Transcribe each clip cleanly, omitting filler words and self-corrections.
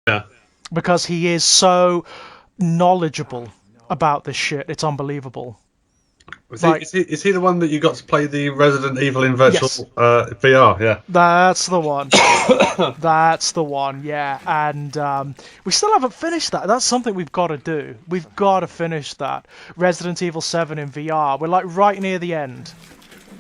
Yeah. Because he is so knowledgeable about this shit. It's unbelievable. Is he the one that you got to play the Resident Evil in virtual Yes. VR? Yeah. That's the one. That's the one, yeah. And we still haven't finished that. That's something we've got to do. We've got to finish that. Resident Evil 7 in VR. We're like right near the end.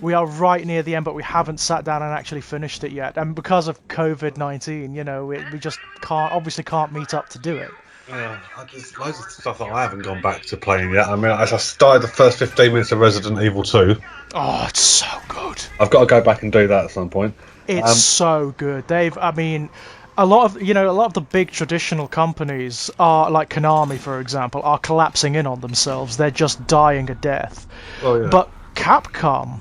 We are right near the end, but we haven't sat down and actually finished it yet. And because of COVID-19, you know, we just can't meet up to do it. Yeah, there's loads of stuff that I haven't gone back to playing yet. I mean, as I started the first 15 minutes of Resident Evil 2. Oh, it's so good. I've got to go back and do that at some point. It's so good. I mean, a lot of the big traditional companies are, like Konami, for example, are collapsing in on themselves. They're just dying a death. Oh, yeah. But Capcom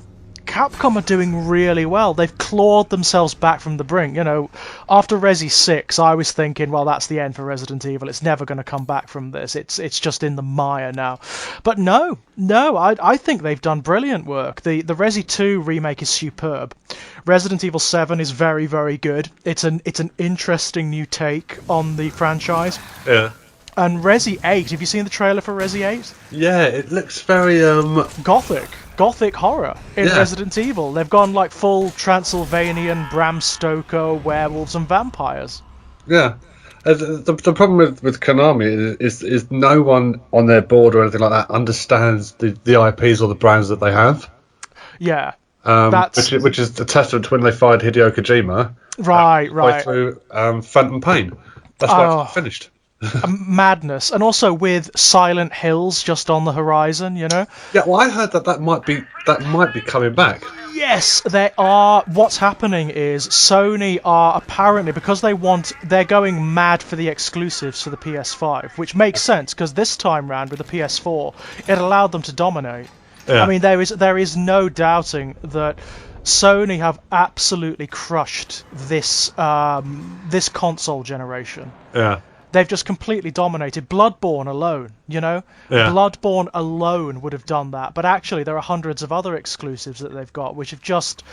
are doing really well. They've clawed themselves back from the brink. You know, after Resi 6, I was thinking, well, that's the end for Resident Evil. It's never going to come back from this. It's just in the mire now. But no, I think they've done brilliant work. The Resi 2 remake is superb. Resident Evil 7 is very, very good. It's an interesting new take on the franchise. Yeah. And Resi 8, have you seen the trailer for Resi 8? Yeah, it looks very Gothic horror in Resident Evil. They've gone like full Transylvanian, Bram Stoker, werewolves and vampires. Yeah. The problem with Konami is no one on their board or anything like that understands the IPs or the brands that they have. Yeah. Which is a testament to when they fired Hideo Kojima. Right. Through Phantom Pain. That's why it's finished. Madness. And also with Silent Hills just on the horizon, you know? Yeah, well, I heard that might be coming back. Yes, they are. What's happening is Sony are apparently, because they're going mad for the exclusives for the PS5, which makes sense because this time round with the PS4, it allowed them to dominate. Yeah. I mean, there is no doubting that Sony have absolutely crushed this console generation. Yeah. They've just completely dominated. Bloodborne alone, you know? Yeah. Bloodborne alone would have done that. But actually, there are hundreds of other exclusives that they've got, which have just...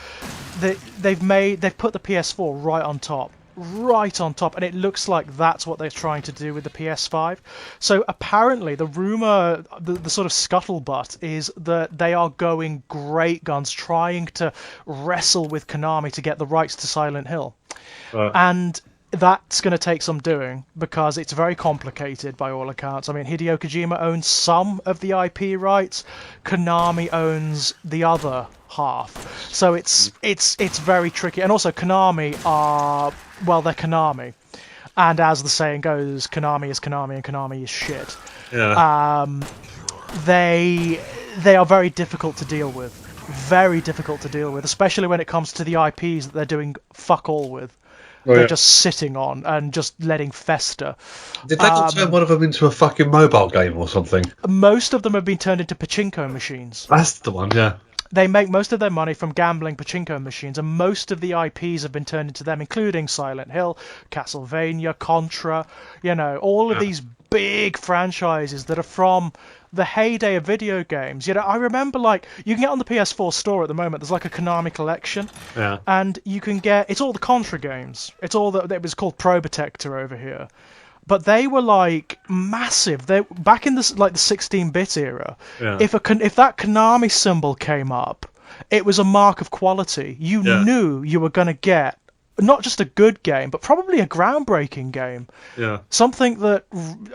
They've put the PS4 right on top. Right on top. And it looks like that's what they're trying to do with the PS5. So apparently, the rumour, the sort of scuttlebutt, is that they are going great guns, trying to wrestle with Konami to get the rights to Silent Hill. And... that's going to take some doing because it's very complicated by all accounts. I mean, Hideo Kojima owns some of the IP rights. Konami owns the other half. So it's very tricky. And also Konami they're Konami. And as the saying goes, Konami is Konami and Konami is shit. Yeah. They are very difficult to deal with. Very difficult to deal with, especially when it comes to the IPs that they're doing fuck all with. They're just sitting on and just letting fester. Did they turn one of them into a fucking mobile game or something? Most of them have been turned into pachinko machines. That's the one, yeah. They make most of their money from gambling pachinko machines, and most of the IPs have been turned into them, including Silent Hill, Castlevania, Contra, you know, all of these big franchises that are from the heyday of video games. You know, I remember, like, you can get on the PS4 store at the moment, there's like a Konami collection, and you can get, it's all the Contra games. It was called Probotector over here. But they were like massive. They back in the 16-bit era. Yeah. If that Konami symbol came up, it was a mark of quality. You knew you were going to get not just a good game, but probably a groundbreaking game. Yeah. Something that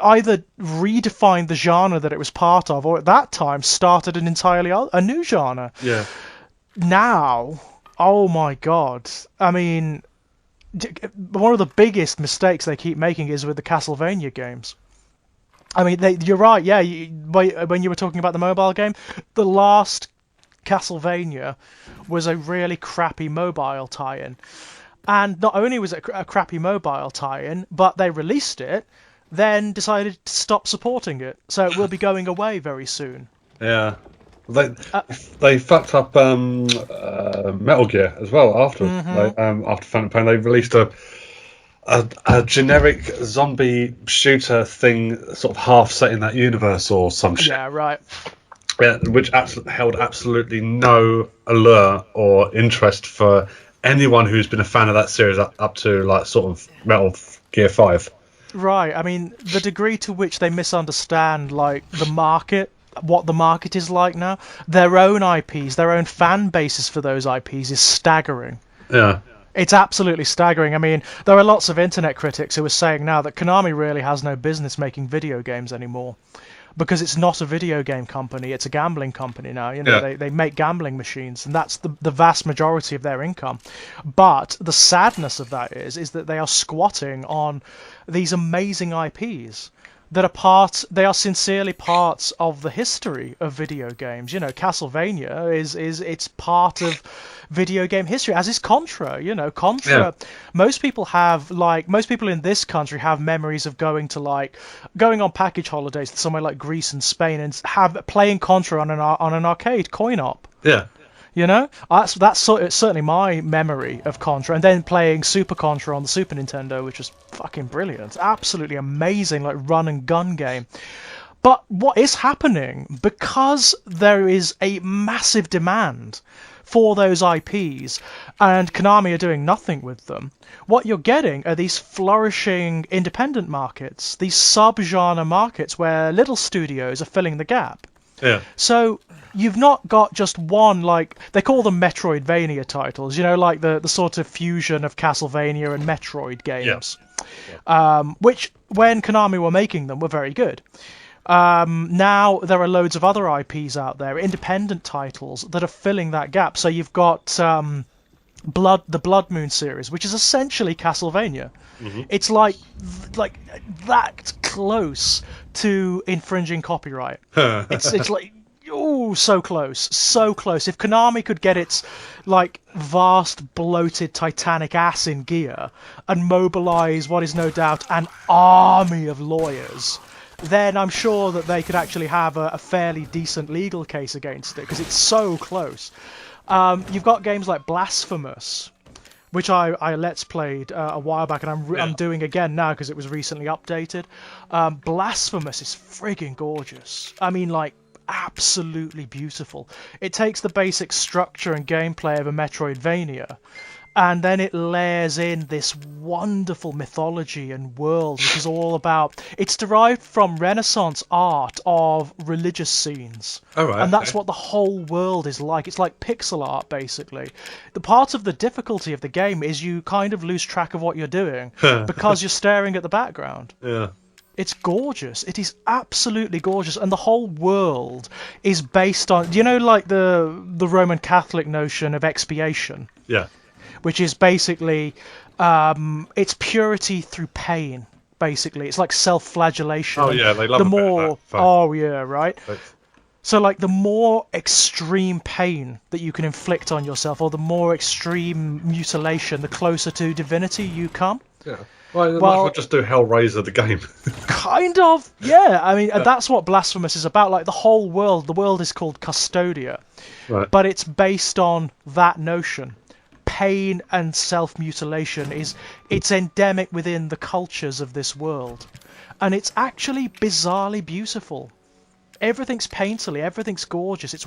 either redefined the genre that it was part of, or at that time started an entirely a new genre. Yeah. Now, oh my God! I mean, one of the biggest mistakes they keep making is with the Castlevania games. I mean, you're right. Yeah, when you were talking about the mobile game, the last Castlevania was a really crappy mobile tie-in. And not only was it a crappy mobile tie-in, but they released it, then decided to stop supporting it. So it will be going away very soon. Yeah. They fucked up Metal Gear as well after after Phantom Pain. They released a a generic zombie shooter thing, sort of half set in that universe or some shit. Yeah, right. Yeah, which held absolutely no allure or interest for anyone who's been a fan of that series up to like sort of Metal Gear 5. Right. I mean, the degree to which they misunderstand like the market, what the market is like now, their own IPs, their own fan bases for those IPs is staggering. Yeah. It's absolutely staggering. I mean, there are lots of internet critics who are saying now that Konami really has no business making video games anymore. Because it's not a video game company, it's a gambling company now. You know, Yeah. they make gambling machines, and that's the vast majority of their income. But the sadness of that is that they are squatting on these amazing IPs that they are sincerely parts of the history of video games. You know, Castlevania is it's part of video game history, as is Contra. You know, Contra. Yeah. Most people in this country have memories of going on package holidays to somewhere like Greece and Spain and playing Contra on an arcade coin op. Yeah. You know, certainly my memory of Contra, and then playing Super Contra on the Super Nintendo, which was fucking brilliant, absolutely amazing, like run and gun game. But what is happening, because there is a massive demand for those IPs, and Konami are doing nothing with them, what you're getting are these flourishing independent markets, these sub-genre markets where little studios are filling the gap. Yeah. So you've not got just one, like, they call them Metroidvania titles, you know, like the sort of fusion of Castlevania and Metroid games, which, when Konami were making them, were very good. Now there are loads of other IPs out there, independent titles, that are filling that gap. So you've got the Blood Moon series, which is essentially Castlevania. Mm-hmm. It's like that close to infringing copyright. It's like, oh, so close, so close. If Konami could get its like vast, bloated, titanic ass in gear and mobilize what is no doubt an army of lawyers, then I'm sure that they could actually have a fairly decent legal case against it, because it's so close. You've got games like Blasphemous, which I Let's Played a while back, and I'm doing again now because it was recently updated. Blasphemous is friggin' gorgeous. I mean, like, absolutely beautiful. It takes the basic structure and gameplay of a Metroidvania, and then it layers in this wonderful mythology and world, which is all about... It's derived from Renaissance art of religious scenes. Oh, right, and that's what the whole world is like. It's like pixel art, basically. The part of the difficulty of the game is you kind of lose track of what you're doing because you're staring at the background. Yeah. It's gorgeous. It is absolutely gorgeous, and the whole world is based on... Do you know, like, the Roman Catholic notion of expiation? Yeah. Which is basically, it's purity through pain, basically. It's like self-flagellation. Oh, yeah, they love the more, oh, yeah, right? Thanks. So, like, the more extreme pain that you can inflict on yourself, or the more extreme mutilation, the closer to divinity you come. Yeah. Well, might as well just do Hellraiser the game. Kind of, yeah. I mean, that's what Blasphemous is about. Like, the whole world, the world is called Custodia. Right. But it's based on that notion. Pain and self-mutilation it's endemic within the cultures of this world, and it's actually bizarrely beautiful. Everything's painterly, everything's gorgeous. It's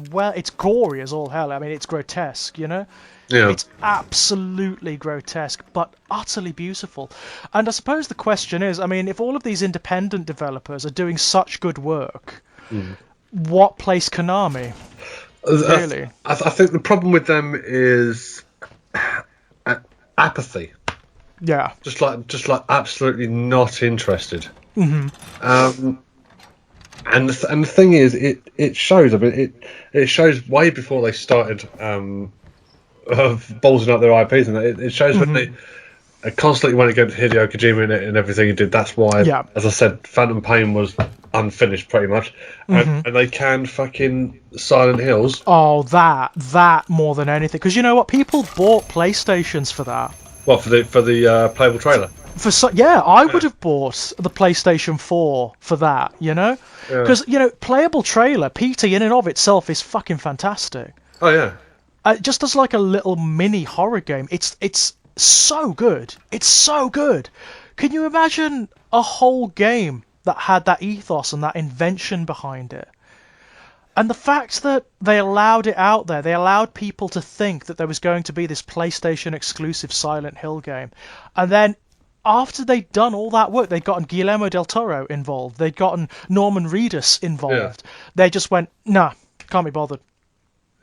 gory as all hell. I mean, it's grotesque, you know. Yeah. It's absolutely grotesque, but utterly beautiful. And I suppose the question is, I mean, if all of these independent developers are doing such good work, what place Konami? Really? I think the problem with them is apathy. Yeah. Just like absolutely not interested. Mm-hmm. And the thing is, it shows. I mean, it shows way before they started ballsing up their IPs, and it shows when they constantly went against Hideo Kojima and everything he did. That's why, as I said, Phantom Pain was unfinished pretty much, and they canned fucking Silent Hills. Oh, that more than anything, because you know what, people bought PlayStations for that. What, for the playable trailer? I would have bought the PlayStation 4 for that, you know, because you know, playable trailer, PT in and of itself is fucking fantastic. Oh yeah. Just as like a little mini horror game, it's so good. It's so good. Can you imagine a whole game that had that ethos and that invention behind it? And the fact that they allowed it out there, they allowed people to think that there was going to be this PlayStation exclusive Silent Hill game. And then after they'd done all that work, they'd gotten Guillermo del Toro involved, they'd gotten Norman Reedus involved. They just went, nah, can't be bothered.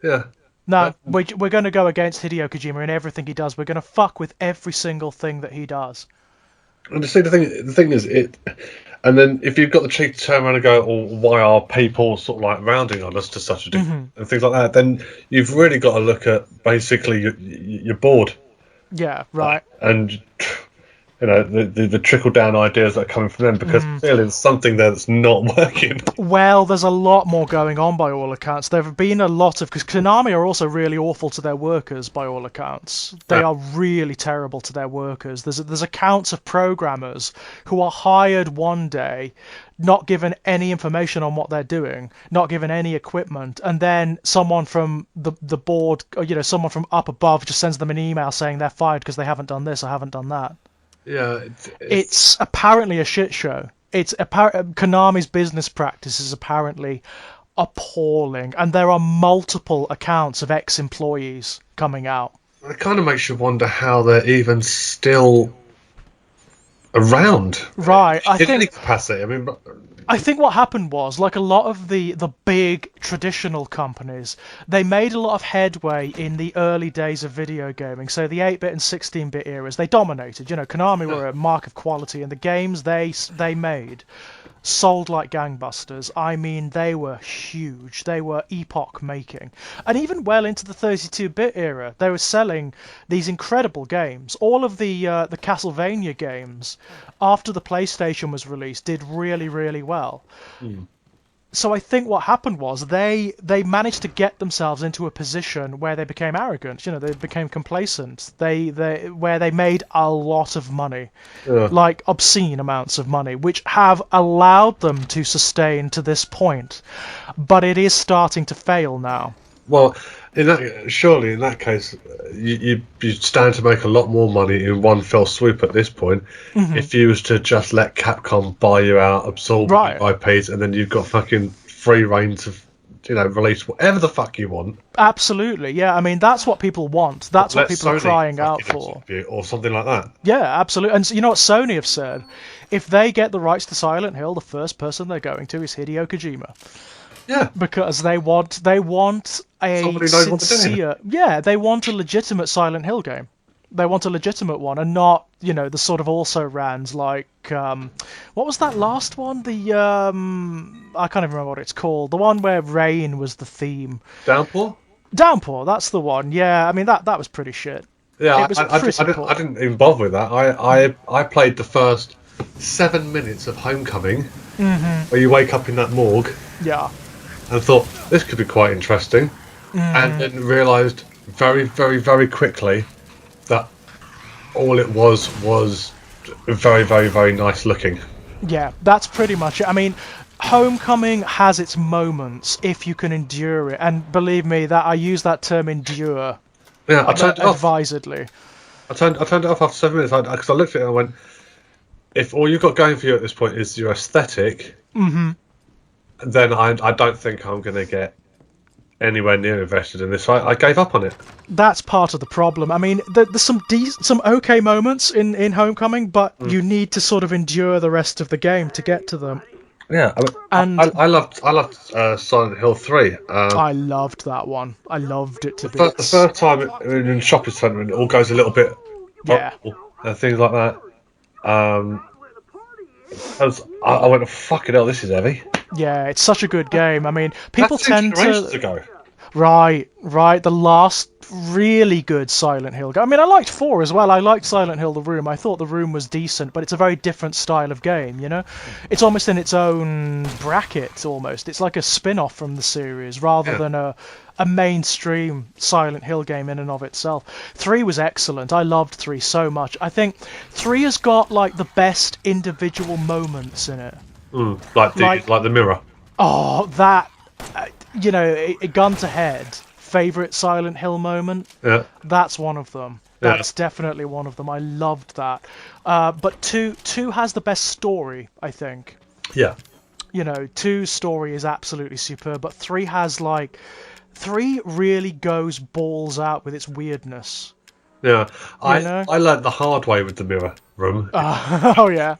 Yeah. No, we're going to go against Hideo Kojima in everything he does. We're going to fuck with every single thing that he does. And see, the thing is, and then if you've got the cheek to turn around and go, "Oh, why are people sort of like rounding on us to such a degree?" and things like that, then you've really got to look at basically your board. Yeah, right. And you know, the trickle down ideas that are coming from them, because clearly there's something there that's not working. Well, there's a lot more going on by all accounts. There have been a lot of, because Konami are also really awful to their workers by all accounts. They are really terrible to their workers. There's accounts of programmers who are hired one day, not given any information on what they're doing, not given any equipment, and then someone from the board, or, you know, someone from up above just sends them an email saying they're fired because they haven't done this or haven't done that. Yeah, it's apparently a shit show. Konami's business practice is apparently appalling, and there are multiple accounts of ex-employees coming out. It kind of makes you wonder how they're even still around. Right, in any capacity. I think what happened was, like a lot of the big traditional companies, they made a lot of headway in the early days of video gaming. So the 8-bit and 16-bit eras, they dominated. You know, Konami were a mark of quality, and the games they made sold like gangbusters. I mean, they were huge. They were epoch-making. And even well into the 32-bit era, they were selling these incredible games. All of the Castlevania games, after the PlayStation was released, did really, really well. So I think what happened was they managed to get themselves into a position where they became arrogant. You know, they became complacent. Where they made a lot of money, like obscene amounts of money, which have allowed them to sustain to this point. But it is starting to fail now. Well, surely in that case, you stand to make a lot more money in one fell swoop at this point if you was to just let Capcom buy you out, absorb IPs, and then you've got fucking free reign to, you know, release whatever the fuck you want. Absolutely, yeah. I mean, that's what people want. That's what people are crying out for. Or something like that. Yeah, absolutely. And so, you know what Sony have said? If they get the rights to Silent Hill, the first person they're going to is Hideo Kojima. Yeah, because they want a sincere, they want a legitimate Silent Hill game. They want a legitimate one, and not, you know, the sort of also rans like what was that last one? The I can't even remember what it's called. The one where rain was the theme. Downpour. That's the one. Yeah, I mean that was pretty shit. Yeah, I didn't even bother with that. I played the first 7 minutes of Homecoming, where you wake up in that morgue. Yeah. And thought, this could be quite interesting. And then realised very, very, very quickly that all it was very, very, very nice looking. Yeah, that's pretty much it. I mean, Homecoming has its moments if you can endure it. And believe me, that I use that term endure. Yeah, I turned it off. Advisedly. I turned it off after 7 minutes because I looked at it and I went, if all you've got going for you at this point is your aesthetic, then I don't think I'm going to get anywhere near invested in this. So I gave up on it. That's part of the problem. I mean, there's some okay moments in Homecoming, but you need to sort of endure the rest of the game to get to them. Yeah, I loved Silent Hill 3. I loved that one. I loved it to bits. The first time in shopping centre, and it all goes a little bit and things like that. I went, fucking hell, this is heavy. Yeah, it's such a good game. I mean, people tend to... ago. Right. The last really good Silent Hill game. I mean, I liked 4 as well. I liked Silent Hill The Room. I thought The Room was decent, but it's a very different style of game, you know? It's almost in its own bracket, almost. It's like a spin-off from the series, rather than a mainstream Silent Hill game in and of itself. 3 was excellent. I loved 3 so much. I think 3 has got, like, the best individual moments in it. Like the mirror. Oh, that, you know, a gun to head, favourite Silent Hill moment. Yeah. That's one of them. That's definitely one of them. I loved that. But two has the best story, I think. Yeah. 2's story is absolutely superb, but 3 has three really goes balls out with its weirdness. Yeah, I learned the hard way with the mirror room. Oh yeah.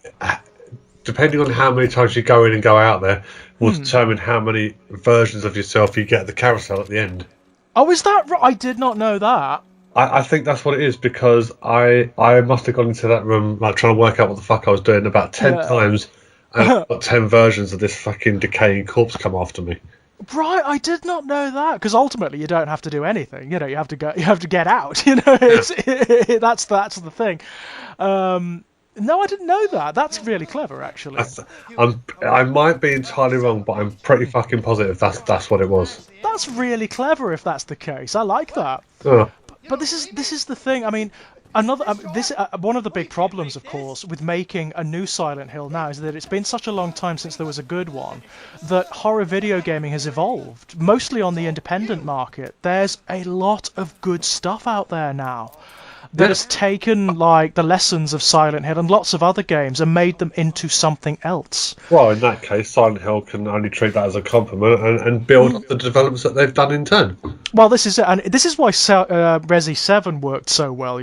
Depending on how many times you go in and go out there, will determine how many versions of yourself you get at the carousel at the end. Oh, is that right? I did not know that. I think that's what it is, because I must have gone into that room trying to work out what the fuck I was doing about 10 times, and I've got 10 versions of this fucking decaying corpse come after me. Right, I did not know that, because ultimately you don't have to do anything. You have to get out. That's the thing. No, I didn't know that. That's really clever, actually. I might be entirely wrong, but I'm pretty fucking positive that's what it was. That's really clever if that's the case. I like that. But this is the thing. I mean, one of the big problems, of course, with making a new Silent Hill now is that it's been such a long time since there was a good one that horror video gaming has evolved, mostly on the independent market. There's a lot of good stuff out there now that has taken the lessons of Silent Hill and lots of other games and made them into something else. Well, in that case, Silent Hill can only treat that as a compliment and build up the developments that they've done in turn. Well, this is it, and this is why Resi 7 worked so well,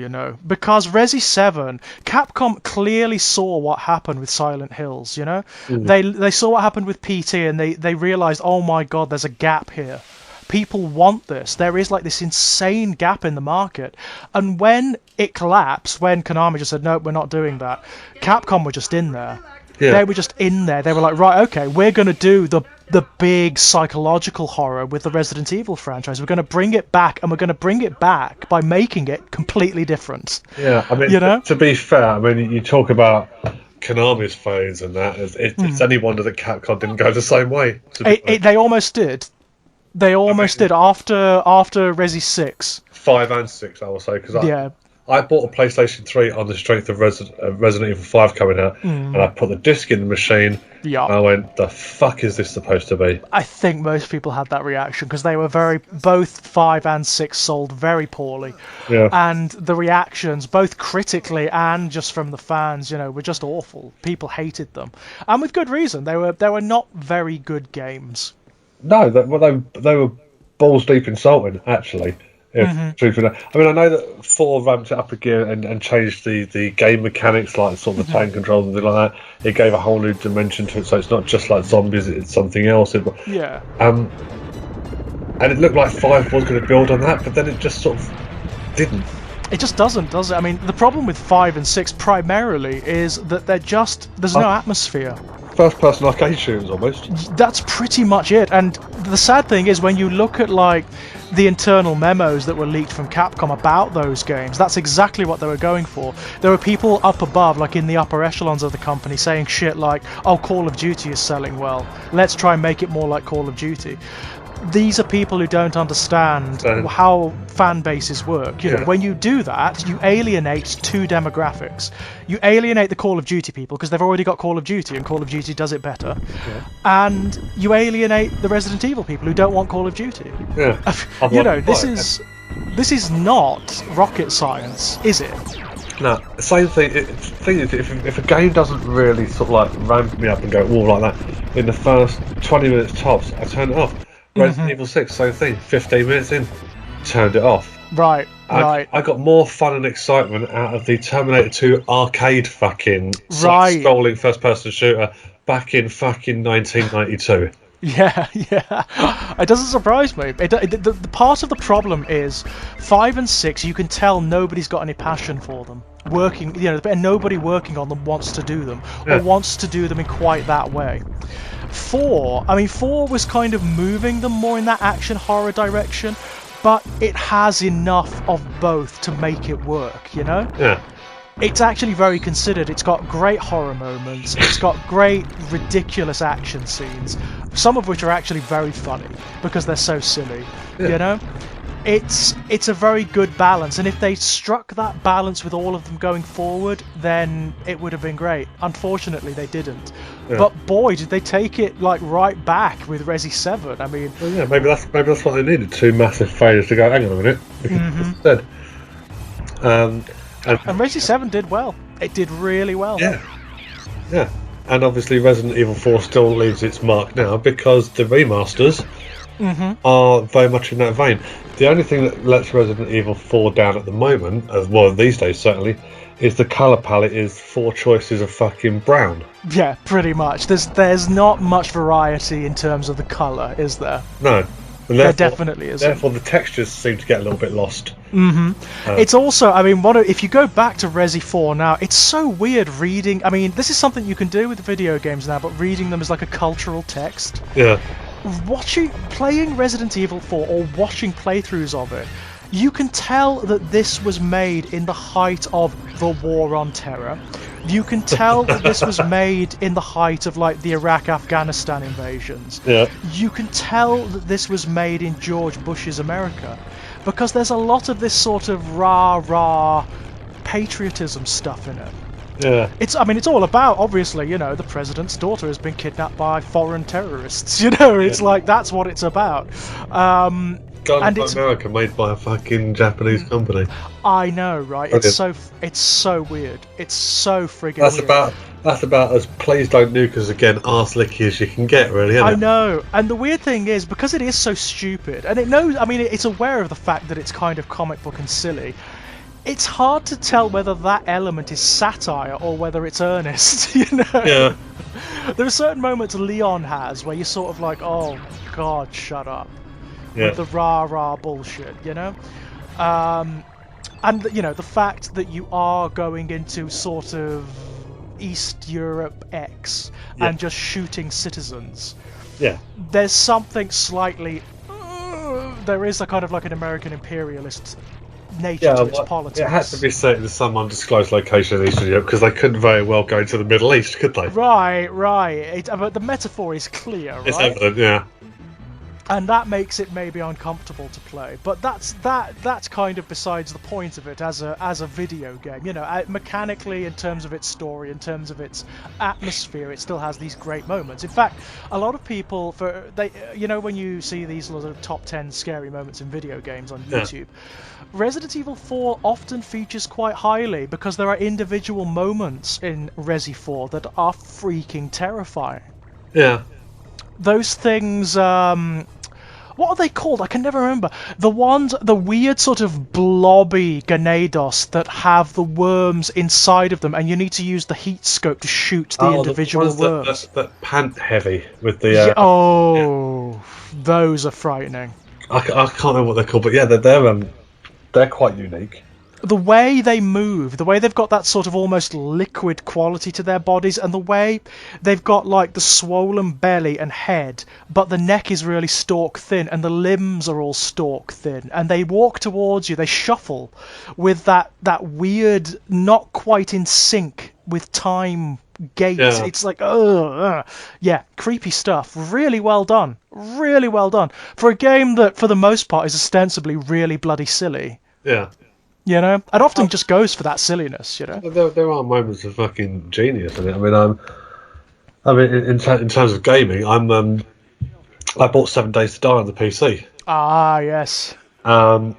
because Resi 7, Capcom clearly saw what happened with Silent Hills, They saw what happened with PT, and they realized, oh my god, there's a gap here. People want this. There is this insane gap in the market. And when it collapsed, when Konami just said, no, we're not doing that, Capcom were just in there. Yeah. They were just in there. They were like, right, okay, we're going to do the big psychological horror with the Resident Evil franchise. We're going to bring it back, and we're going to bring it back by making it completely different. Yeah, I mean, to be fair, I mean, you talk about Konami's phones and that. It's any wonder that Capcom didn't go the same way. They almost did. They almost did after Resi 6. 5 and 6, I will say, because I bought a PlayStation 3 on the strength of Resident Evil 5 coming out, and I put the disc in the machine, and I went, the fuck is this supposed to be? I think most people had that reaction, because they were both 5 and 6 sold very poorly. Yeah. And the reactions, both critically and just from the fans, were just awful. People hated them. And with good reason. They were not very good games. No, they were balls deep insulting, actually. Truth be known. I mean, I know that 4 ramped it up again and changed the game mechanics, sort of the tank controls and things like that. It gave a whole new dimension to it, so it's not just like zombies; it's something else. And it looked like 5 was going to build on that, but then it just sort of didn't. It just doesn't, does it? I mean, the problem with 5 and 6 primarily is that there's no atmosphere. First-person arcade shooters, almost. That's pretty much it. And the sad thing is, when you look at the internal memos that were leaked from Capcom about those games, that's exactly what they were going for. There were people up above, in the upper echelons of the company, saying shit like, "Oh, Call of Duty is selling well. Let's try and make it more like Call of Duty." These are people who don't understand how fan bases work. When you do that, you alienate 2 demographics. You alienate the Call of Duty people because they've already got Call of Duty, and Call of Duty does it better. Yeah. And you alienate the Resident Evil people who don't want Call of Duty. Yeah. This is not rocket science, is it? No, same thing. The thing is, if a game doesn't really sort of ramp me up and go all like that in the first 20 minutes tops, I turn it off. Resident Evil 6, same thing. 15 minutes in, turned it off. Right. I got more fun and excitement out of the Terminator 2 arcade fucking scrolling first-person shooter back in fucking 1992. Yeah. It doesn't surprise me. The part of the problem is 5 and 6. You can tell nobody's got any passion for them. And nobody working on them wants to do them, or wants to do them in quite that way. 4 was kind of moving them more in that action horror direction, but it has enough of both to make it work, Yeah. It's actually very considered. It's got great horror moments. It's got great, ridiculous action scenes, some of which are actually very funny because they're so silly, It's a very good balance, and if they struck that balance with all of them going forward, then it would have been great. Unfortunately, they didn't. Yeah. But boy, did they take it right back with Resi 7. I mean, well, yeah, maybe that's what they needed. 2 massive failures to go. Hang on a minute, instead. And Resi 7 did well. It did really well. Yeah. And obviously Resident Evil 4 still leaves its mark now because the remasters are very much in that vein. The only thing that lets Resident Evil 4 down at the moment, as well these days certainly, is the colour palette is 4 choices of fucking brown. Yeah, pretty much. There's not much variety in terms of the colour, is there? No. And there definitely isn't. Therefore, the textures seem to get a little bit lost. It's also, I mean, if you go back to Resi 4 now, it's so weird reading. I mean, this is something you can do with video games now, but reading them as like a cultural text. Yeah. Playing Resident Evil 4 or watching playthroughs of it, you can tell that this was made in the height of the War on Terror. You can tell that this was made in the height of like the Iraq-Afghanistan invasions. Yeah. You can tell that this was made in George Bush's America, because there's a lot of this sort of rah-rah patriotism stuff in it. Yeah. It's all about, obviously, you know, the president's daughter has been kidnapped by foreign terrorists. You know, it's like, that's what it's about. And it's America, made by a fucking Japanese company. I know, right? It's so weird. It's so friggin' weird. That's about as please don't nuke us again arse licky as you can get, really, isn't it? I know. And the weird thing is, because it is so stupid, and it knows, I mean, it's aware of the fact that it's kind of comic book and silly, it's hard to tell whether that element is satire or whether it's earnest, you know? Yeah. There are certain moments Leon has where you're sort of like, oh, God, shut up. Yeah. With the rah-rah bullshit, you know? And, you know, the fact that you are going into sort of East Europe X and just shooting citizens. Yeah. There's something slightly... there is a kind of like an American imperialist nature to its politics. It had to be set in some undisclosed location in Eastern Europe because they couldn't very well go to the Middle East, could they? Right. But the metaphor is clear, right? It's evident, yeah. And that makes it maybe uncomfortable to play, but that's kind of besides the point of it as a video game. You know, mechanically, in terms of its story, in terms of its atmosphere, it still has these great moments. In fact, a lot of people, you know, when you see these sort of top 10 scary moments in video games on YouTube, Resident Evil 4 often features quite highly because there are individual moments in Resi 4 that are freaking terrifying. Yeah. Those things, what are they called? I can never remember. The weird sort of blobby Ganados that have the worms inside of them, and you need to use the heat scope to shoot the individual worms. That pant heavy with the... Those are frightening. I can't remember what they're called, but yeah, they're quite unique. The way they move, the way they've got that sort of almost liquid quality to their bodies, and the way they've got like the swollen belly and head, but the neck is really stalk thin and the limbs are all stalk thin, and they walk towards you, they shuffle with that weird, not quite in sync with time gait. Yeah. It's like, yeah, creepy stuff. Really well done. Really well done. For a game that, for the most part, is ostensibly really bloody silly. Yeah. You know, and often just goes for that silliness. You know, there are moments of fucking genius in it. I mean, in terms of gaming, I bought 7 Days to Die on the PC. Ah, yes. And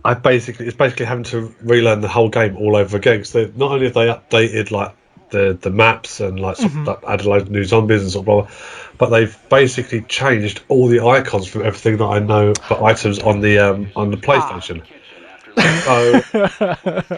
it's basically having to relearn the whole game all over again. Because not only have they updated like the maps and like added loads of new zombies and sort of blah, blah, but they've basically changed all the icons from everything that I know for items on the PlayStation. So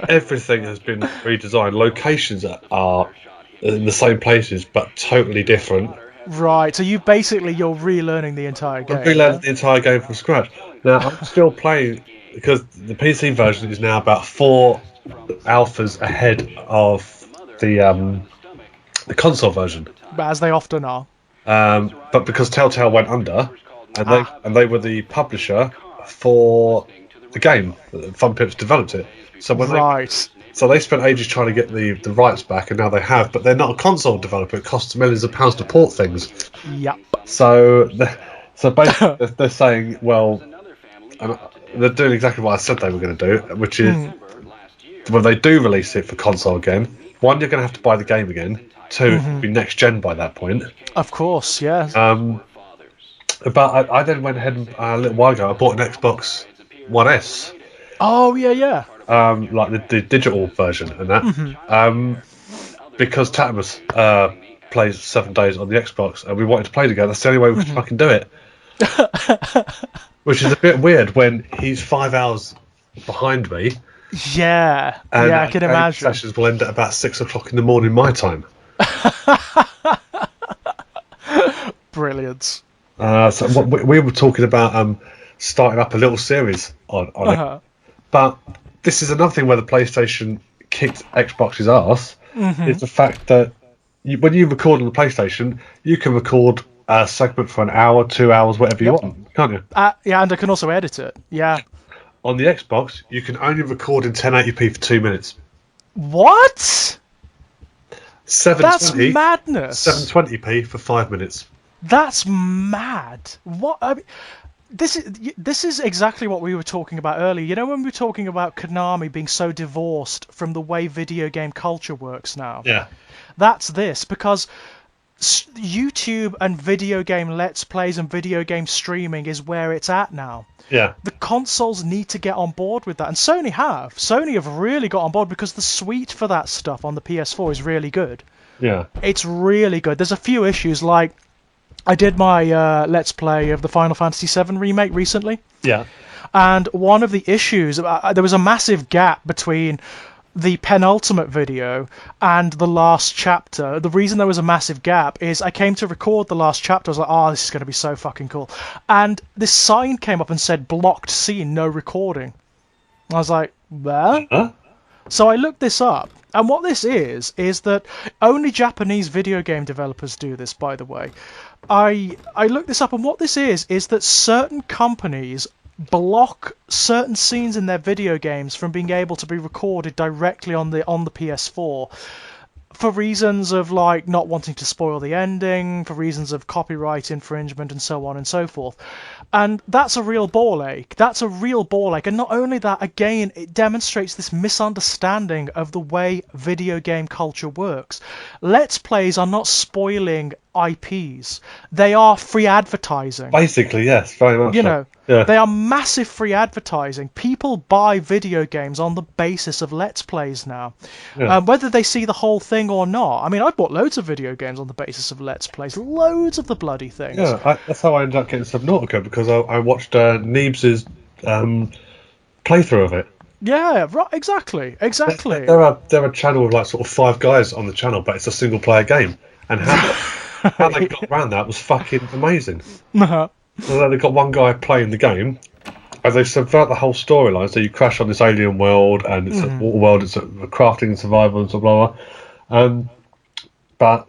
everything has been redesigned. Locations are in the same places but totally different. Right, so you're relearning the entire game. I'm relearning the entire game from scratch. Now I'm still playing because the PC version is now about 4 alphas ahead of the console version. As they often are. But because Telltale went under, and they were the publisher for the game, Fun Pips developed it. So they spent ages trying to get the rights back, and now they have. But they're not a console developer. It costs millions of pounds to port things. Yep. So basically, they're saying, well, they're doing exactly what I said they were going to do, which is when they do release it for console again, 1, you're going to have to buy the game again. 2, it'll be next gen by that point. Of course, yeah. But I then went ahead and a little while ago I bought an Xbox One S. Oh yeah. Like the digital version and that. Because Tatamus plays 7 days on the Xbox, and we wanted to play together. That's the only way we could fucking do it. Which is a bit weird when he's 5 hours behind me. Yeah, and I can imagine. Sessions will end at about 6 o'clock in the morning my time. Brilliant. So what we were talking about starting up a little series on it. But this is another thing where the PlayStation kicked Xbox's ass, is the fact that when you record on the PlayStation, you can record a segment for an hour, 2 hours, whatever you want, can't you? Yeah, and I can also edit it. Yeah. On the Xbox, you can only record in 1080p for 2 minutes. What? 720, that's madness. 720p for 5 minutes. That's mad. What? I mean, this is exactly what we were talking about earlier. You know, when we were talking about Konami being so divorced from the way video game culture works now. Yeah. That's this, because YouTube and video game let's plays and video game streaming is where it's at now. Yeah. The consoles need to get on board with that, and Sony have. Sony have really got on board because the suite for that stuff on the PS4 is really good. Yeah. It's really good. There's a few issues, like I did my Let's Play of the Final Fantasy VII Remake recently. Yeah. And one of the issues, there was a massive gap between the penultimate video and the last chapter. The reason there was a massive gap is I came to record the last chapter. I was like, oh, this is going to be so fucking cool. And this sign came up and said, blocked scene, no recording. I was like, where? Huh? So I looked this up. And what this is that only Japanese video game developers do this, by the way. I looked this up, and what this is that certain companies block certain scenes in their video games from being able to be recorded directly on the PS4 for reasons of like not wanting to spoil the ending, for reasons of copyright infringement, and so on and so forth. And that's a real ball ache. That's a real ball ache. And not only that, again, it demonstrates this misunderstanding of the way video game culture works. Let's plays are not spoiling IPs. They are free advertising. Basically, yes, very much. You know, they are massive free advertising. People buy video games on the basis of Let's Plays now. Yeah. Whether they see the whole thing or not. I mean, I've bought loads of video games on the basis of Let's Plays. Loads of the bloody things. Yeah, that's how I ended up getting Subnautica, because I watched Neebs' playthrough of it. Yeah, right, exactly. They're a channel of like sort of 5 guys on the channel, but it's a single player game. And how they got around that was fucking amazing. So they've got one guy playing the game, and they subvert the whole storyline. So you crash on this alien world, and it's a water world, it's a crafting and survival and sort of blah blah. But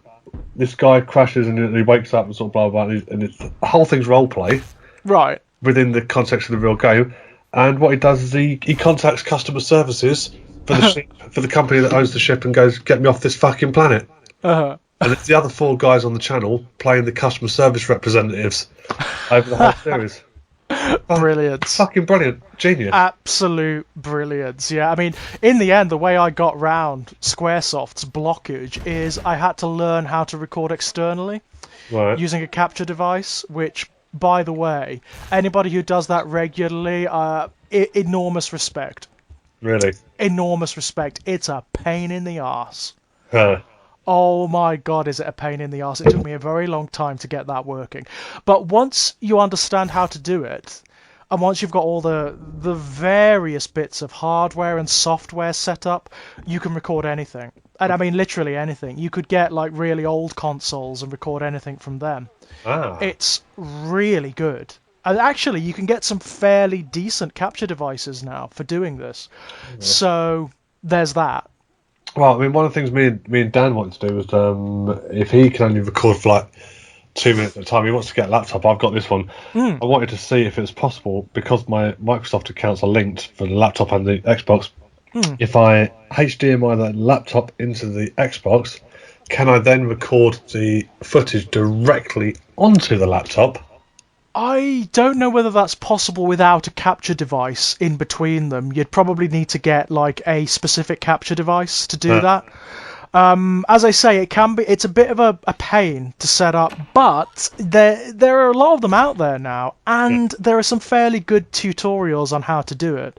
this guy crashes and he wakes up and sort of blah blah, and the whole thing's role play, right, within the context of the real game. And what he does is he contacts customer services for the ship, for the company that owns the ship, and goes, "Get me off this fucking planet." And it's the other 4 guys on the channel playing the customer service representatives over the whole series. Brilliant. Fucking brilliant. Genius. Absolute brilliance. Yeah, I mean, in the end, the way I got round Squaresoft's blockage is I had to learn how to record externally using a capture device, which, by the way, anybody who does that regularly, enormous respect. Really? Enormous respect. It's a pain in the arse. Oh my god, is it a pain in the arse. It took me a very long time to get that working. But once you understand how to do it, and once you've got all the various bits of hardware and software set up, you can record anything. And I mean literally anything. You could get like really old consoles and record anything from them. It's really good. And actually, you can get some fairly decent capture devices now for doing this. So there's that. Well, I mean, one of the things me and Dan wanted to do was, if he can only record for like 2 minutes at a time, he wants to get a laptop. I've got this one. I wanted to see if it was possible, because my Microsoft accounts are linked for the laptop and the Xbox. If I HDMI the laptop into the Xbox, can I then record the footage directly onto the laptop? I don't know whether that's possible without a capture device in between them. You'd probably need to get like a specific capture device to do that. As I say, it's a bit of a pain to set up, but there are a lot of them out there now, and there are some fairly good tutorials on how to do it.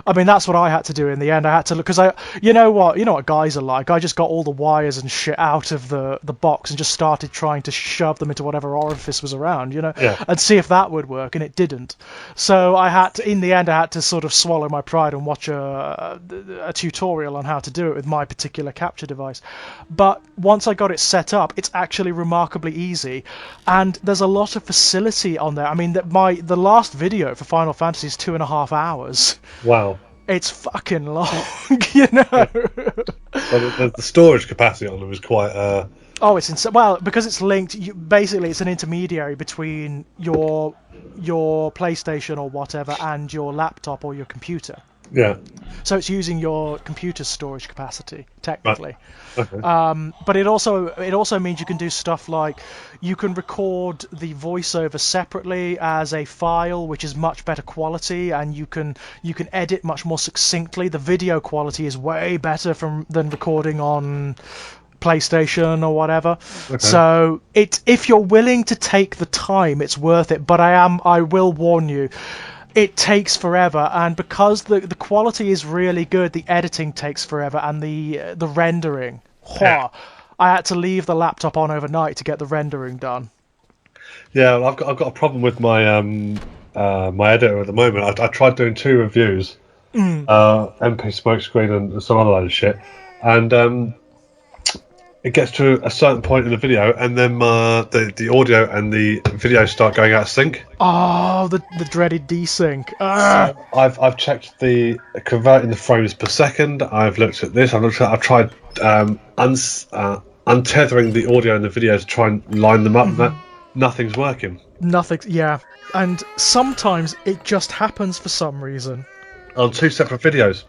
I mean, that's what I had to do in the end. I had to look, because you know what guys are like. I just got all the wires and shit out of the box and just started trying to shove them into whatever orifice was around, and see if that would work, and it didn't. So in the end, I had to sort of swallow my pride and watch a tutorial on how to do it with my particular capture device. But once I got it set up, it's actually remarkably easy, and there's a lot of facility on there. I mean, the last video for Final Fantasy is 2.5 hours. Wow. It's fucking long, you know. Well, the storage capacity on them is quite. Oh, it's insane. Well, because it's linked. Basically, it's an intermediary between your PlayStation or whatever and your laptop or your computer. Yeah. So it's using your computer's storage capacity, technically. Right. Okay. But it also means you can do stuff like you can record the voiceover separately as a file, which is much better quality, and you can edit much more succinctly. The video quality is way better than recording on PlayStation or whatever. Okay. So if you're willing to take the time, it's worth it. But I will warn you, it takes forever, and because the quality is really good, the editing takes forever, and the rendering. I had to leave the laptop on overnight to get the rendering done. Yeah, I've got a problem with my my editor at the moment. I tried doing 2 reviews, MP Smokescreen and some other load of shit, and it gets to a certain point in the video, and then the audio and the video start going out of sync. Oh, the dreaded desync. So I've checked the converting the frames per second. I've looked at this. I've tried untethering the audio and the video to try and line them up. Nothing's working. Nothing. Yeah, and sometimes it just happens for some reason. On 2 separate videos.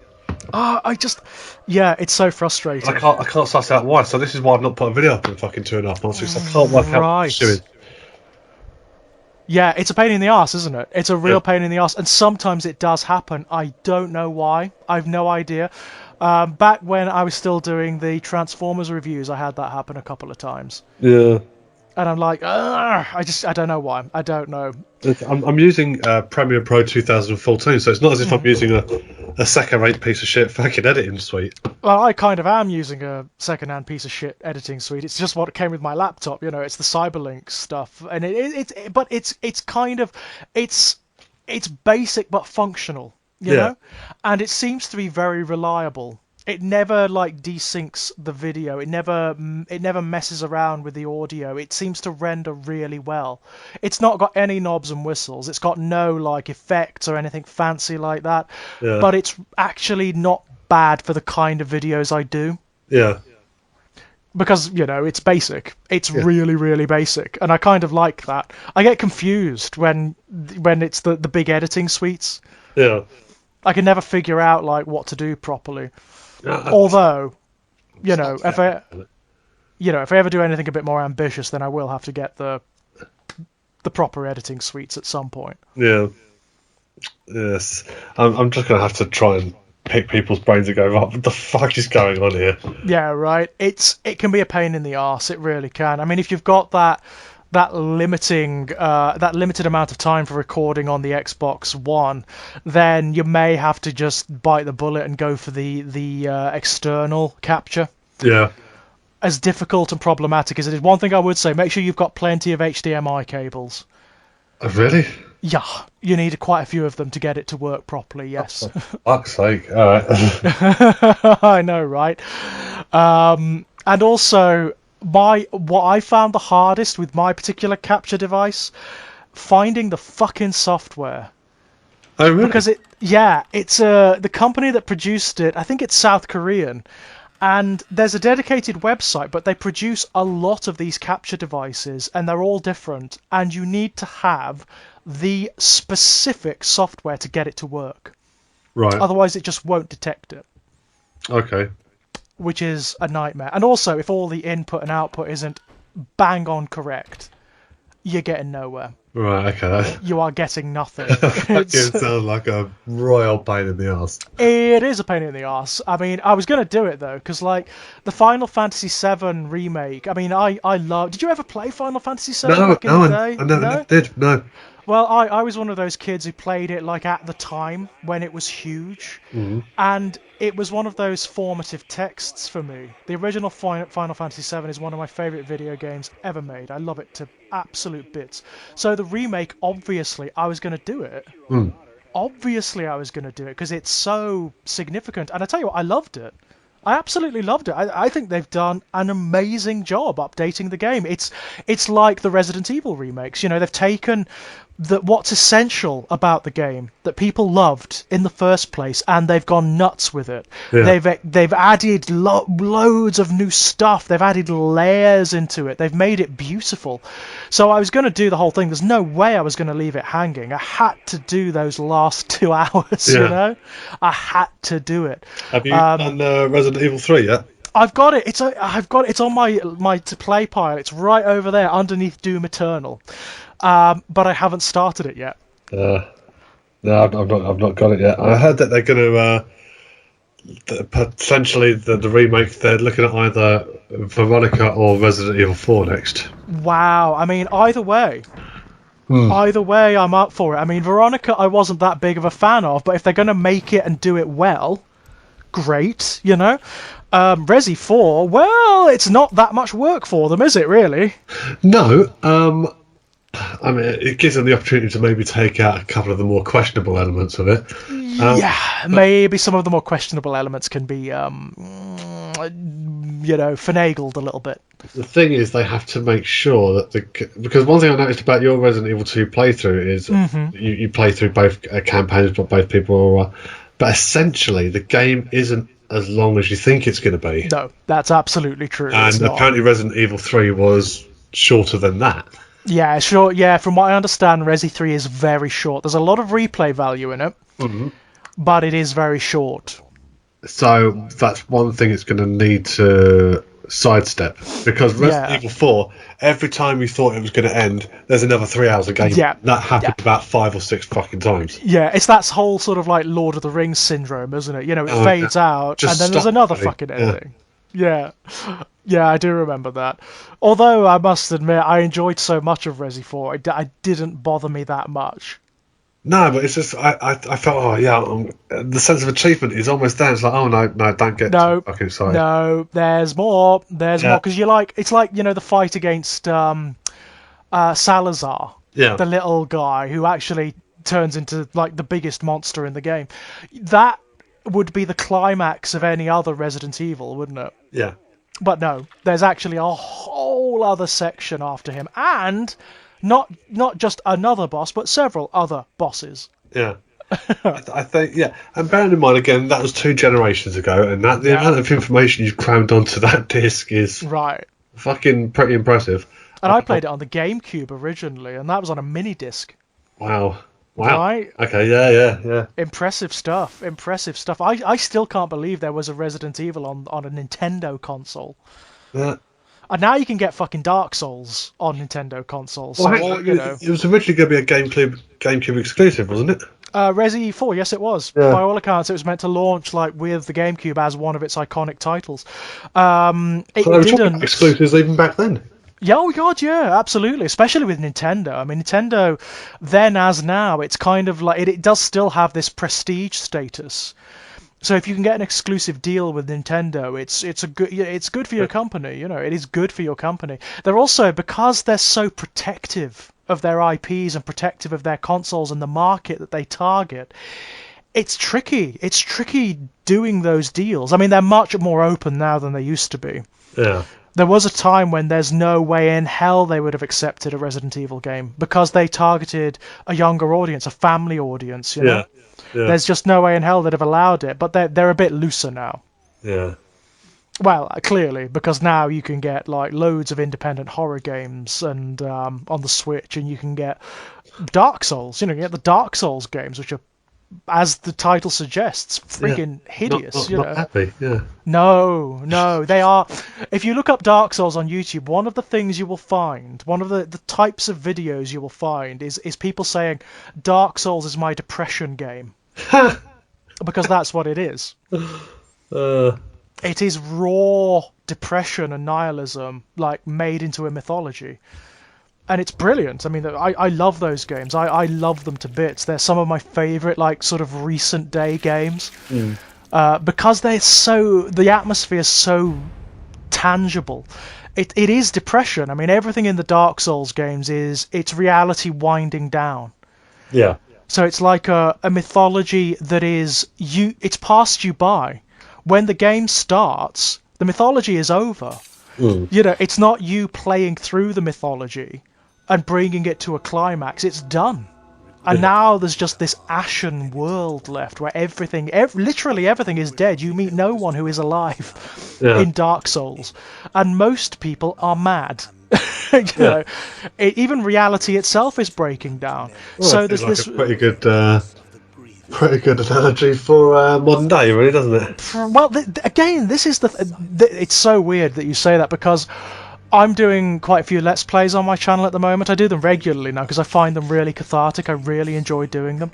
It's so frustrating. I can't suss out why. So this is why I've not put a video up in fucking 2.5 months. Because I can't work out what it's doing. Yeah, it's a pain in the arse, isn't it? It's a real pain in the arse, and sometimes it does happen. I don't know why. I've no idea. Back when I was still doing the Transformers reviews, I had that happen a couple of times. Yeah. And I'm like, I don't know why. I don't know. I'm using Premiere Pro 2014, so it's not as if I'm using a second-rate piece of shit fucking editing suite. Well, I kind of am using a second-hand piece of shit editing suite. It's just what came with my laptop, It's the Cyberlink stuff, and it's basic but functional, you know, and it seems to be very reliable. It never desyncs the video. It never messes around with the audio. It seems to render really well. It's not got any knobs and whistles. It's got no effects or anything fancy like that. Yeah. But it's actually not bad for the kind of videos I do. Yeah. Because it's basic. It's really, really basic, and I kind of like that. I get confused when it's the big editing suites. Yeah. I can never figure out what to do properly. Although, if I ever do anything a bit more ambitious, then I will have to get the proper editing suites at some point. Yeah. Yes. I'm just gonna have to try and pick people's brains and go, what the fuck is going on here? Yeah, right. It can be a pain in the arse. It really can. I mean, if you've got that limited amount of time for recording on the Xbox One, then you may have to just bite the bullet and go for the external capture. Yeah. As difficult and problematic as it is, one thing I would say: make sure you've got plenty of HDMI cables. Oh, really? Yeah, you need quite a few of them to get it to work properly. Yes. Oh, for fuck's sake! All right. I know, right? And also, what I found the hardest with my particular capture device, finding the fucking software. Oh, really? Because it's the company that produced it. I think it's South Korean, and there's a dedicated website, but they produce a lot of these capture devices, and they're all different, and you need to have the specific software to get it to work. Right. Otherwise, it just won't detect it. Okay. Which is a nightmare. And also, if all the input and output isn't bang on correct, you're getting nowhere. Right, okay. You are getting nothing. It sounds like a royal pain in the arse. It is a pain in the arse. I mean, I was going to do it, though, because, the Final Fantasy VII remake, I mean, I love... Did you ever play Final Fantasy VII back in the day? I never did, no. Well, I was one of those kids who played it like at the time when it was huge, and it was one of those formative texts for me. The original Final Fantasy VII is one of my favourite video games ever made. I love it to absolute bits. So the remake, obviously, I was going to do it. Obviously, I was going to do it because it's so significant. And I tell you what, I loved it. I absolutely loved it. I think they've done an amazing job updating the game. It's like the Resident Evil remakes. You know, they've taken what's essential about the game that people loved in the first place, and they've gone nuts with it. Yeah. They've added loads of new stuff. They've added layers into it. They've made it beautiful. So I was going to do the whole thing. There's no way I was going to leave it hanging. I had to do those last 2 hours. Yeah. You know, I had to do it. Have you done Resident Evil 3 yet? I've got it. It's on my to play pile. It's right over there underneath Doom Eternal. But I haven't started it yet. No, I've not got it yet. I heard that they're going to potentially the remake. They're looking at either Veronica or Resident Evil 4 next. Wow. I mean, either way, I'm up for it. I mean, Veronica, I wasn't that big of a fan of, but if they're going to make it and do it well, great. You know. Resi 4, well, it's not that much work for them, is it, really? No. I mean, it gives them the opportunity to maybe take out a couple of the more questionable elements of it. Maybe some of the more questionable elements can be, finagled a little bit. The thing is, they have to make sure that because one thing I noticed about your Resident Evil 2 playthrough is you play through both campaigns, but both people but essentially the game isn't as long as you think it's going to be. No, that's absolutely true. And apparently Resident Evil 3 was shorter than that. Yeah, sure. Yeah, from what I understand, Resi 3 is very short. There's a lot of replay value in it, but it is very short. So that's one thing it's going to need to sidestep. Because Resident Evil 4, every time you thought it was going to end, there's another 3 hours of game. Yeah. That happened about 5 or 6 fucking times. Yeah, it's that whole sort of like Lord of the Rings syndrome, isn't it? You know, it fades out, and then there's another fucking ending. Yeah, I do remember that. Although I must admit, I enjoyed so much of Resi 4, it didn't bother me that much. No, but it's just I felt the sense of achievement is almost there. It's like no, don't get too fucking excited. No, there's more because it's like the fight against Salazar, the little guy who actually turns into like the biggest monster in the game. That would be the climax of any other Resident Evil, wouldn't it? Yeah. But no, there's actually a whole other section after him, and not just another boss, but several other bosses. Yeah. I think, and bearing in mind, again, that was 2 generations ago, and that the amount of information you've crammed onto that disc is fucking pretty impressive. And I played it on the GameCube originally, and that was on a mini disc. Wow. Right? Okay, yeah. Impressive stuff. I still can't believe there was a Resident Evil on a Nintendo console. Yeah. And now you can get fucking Dark Souls on Nintendo consoles. So, it was originally going to be a GameCube exclusive, wasn't it? Resi 4, yes it was. Yeah. By all accounts, it was meant to launch with the GameCube as one of its iconic titles. It didn't. Exclusives even back then. Yeah, oh god, yeah, absolutely. Especially with Nintendo. I mean, Nintendo, then as now, it's kind of like it does still have this prestige status. So if you can get an exclusive deal with Nintendo, it's good for your company. It is good for your company. They're also, because they're so protective of their IPs and protective of their consoles and the market that they target. It's tricky. It's tricky doing those deals. I mean, they're much more open now than they used to be. Yeah. There was a time when there's no way in hell they would have accepted a Resident Evil game because they targeted a younger audience, a family audience. Yeah. There's just no way in hell they'd have allowed it, but they're a bit looser now. Yeah. Well, clearly, because now you can get like loads of independent horror games and on the Switch, and you can get Dark Souls. You get the Dark Souls games, which are, as the title suggests, freaking hideous. Not happy. Yeah. No, they are. If you look up Dark Souls on YouTube, one of the things you will find, one of the types of videos you will find is people saying, Dark Souls is my depression game. Because that's what it is. It is raw depression and nihilism, like made into a mythology. and it's brilliant. I mean, I love those games. I love them to bits. They're some of my favourite, like, sort of recent day games. Because the atmosphere is so tangible. It is depression. I mean, everything in the Dark Souls games it's reality winding down. Yeah. So it's like a mythology that it's passed you by. When the game starts, the mythology is over. You know, it's not you playing through the mythology and bringing it to a climax. It's done. And now there's just this ashen world left where literally everything is dead. You meet no one who is alive in Dark Souls. And most people are mad. You know, even reality itself is breaking down. Well, so there's this like a pretty good analogy for modern day, really, doesn't it? Well, again, this is it's so weird that you say that, because I'm doing quite a few Let's Plays on my channel at the moment. I do them regularly now because I find them really cathartic. I really enjoy doing them.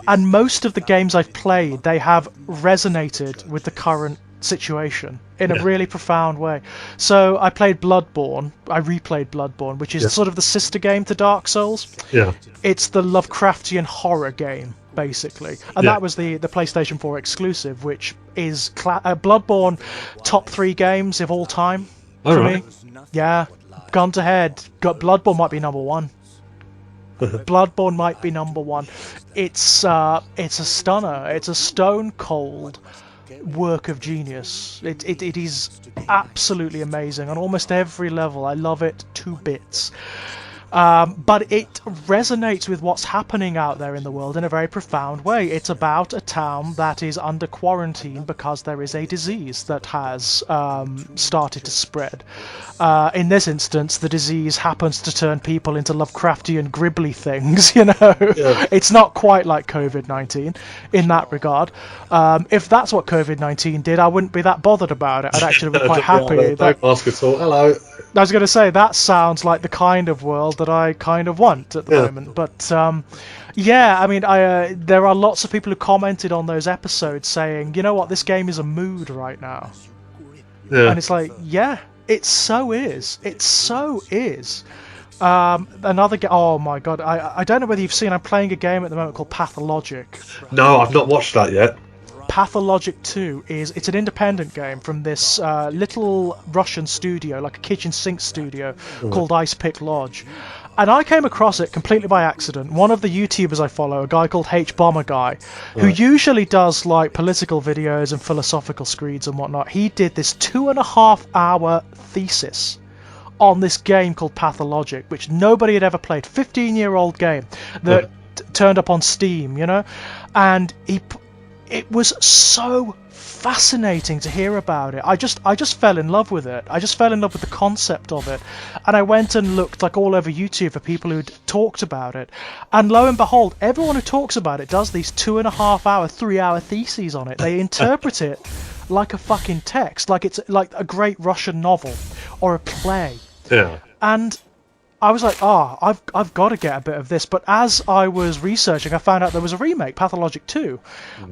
And most of the games I've played, they have resonated with the current situation in a really profound way. So I played Bloodborne. I replayed Bloodborne, which is sort of the sister game to Dark Souls. Yeah. It's the Lovecraftian horror game, basically. And that was the PlayStation 4 exclusive, which is Bloodborne top 3 games of all time. For me. Yeah, gone to head. Bloodborne might be number 1. Bloodborne might be number 1. It's a stunner. It's a stone cold work of genius. It is absolutely amazing on almost every level. I love it to bits. But it resonates with what's happening out there in the world in a very profound way. It's about a town that is under quarantine because there is a disease that has started to spread. In this instance, the disease happens to turn people into Lovecraftian gribbly things, you know. It's not quite like COVID-19 in that regard. If that's what COVID-19 did, I wouldn't be that bothered about it. I'd actually be quite happy. Don't ask at all. Hello. I was going to say, that sounds like the kind of world that I kind of want at the moment. But I mean, there are lots of people who commented on those episodes saying, you know what, this game is a mood right now. And it's like, it so is. It so is. Another game. Oh my god, I don't know whether you've seen. I'm playing a game at the moment called Pathologic. No, I've not watched that yet. Pathologic 2 it's an independent game from this little Russian studio, like a kitchen sink studio, called Ice Pick Lodge. And I came across it completely by accident. One of the YouTubers I follow, a guy called H-Bomber Guy, who usually does like political videos and philosophical screeds and whatnot, he did this 2.5-hour thesis on this game called Pathologic, which nobody had ever played. 15-year-old game that turned up on Steam, you know? And it was so fascinating to hear about it. I just fell in love with it. I just fell in love with the concept of it. And I went and looked like all over YouTube for people who'd talked about it. And lo and behold, everyone who talks about it does these 2.5-hour, 3-hour theses on it. They interpret it like a fucking text, like it's like a great Russian novel or a play. Yeah. And I was like, I've got to get a bit of this. But as I was researching, I found out there was a remake, Pathologic 2.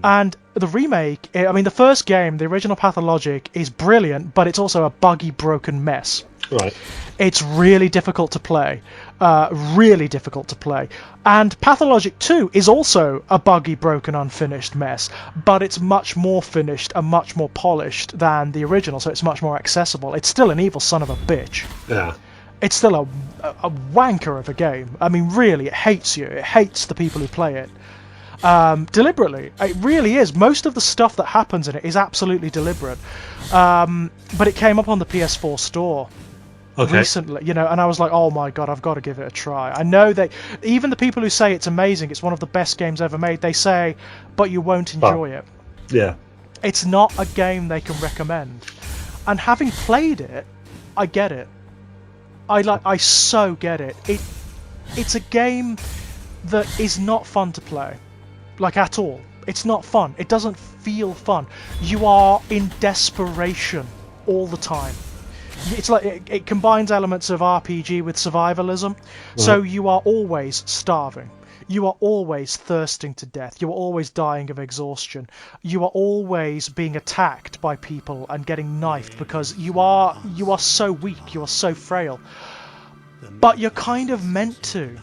And the remake, I mean, the first game, the original Pathologic, is brilliant, but it's also a buggy, broken mess. Right. It's really difficult to play. Really difficult to play. And Pathologic 2 is also a buggy, broken, unfinished mess, but it's much more finished and much more polished than the original, so it's much more accessible. It's still an evil son of a bitch. Yeah. It's still a wanker of a game. I mean, really, it hates you. It hates the people who play it. Deliberately. It really is. Most of the stuff that happens in it is absolutely deliberate. But it came up on the PS4 store recently, you know, and I was like, oh my god, I've got to give it a try. I know that even the people who say it's amazing, it's one of the best games ever made, they say, but you won't enjoy it. Yeah. It's not a game they can recommend. And having played it, I get it. I so get it. It's a game that is not fun to play, like at all. It's not fun. It doesn't feel fun. You are in desperation all the time. It's like it combines elements of RPG with survivalism. So you are always starving. You are always thirsting to death. You are always dying of exhaustion. You are always being attacked by people and getting knifed because you are so weak. You are so frail. but you're kind of meant to.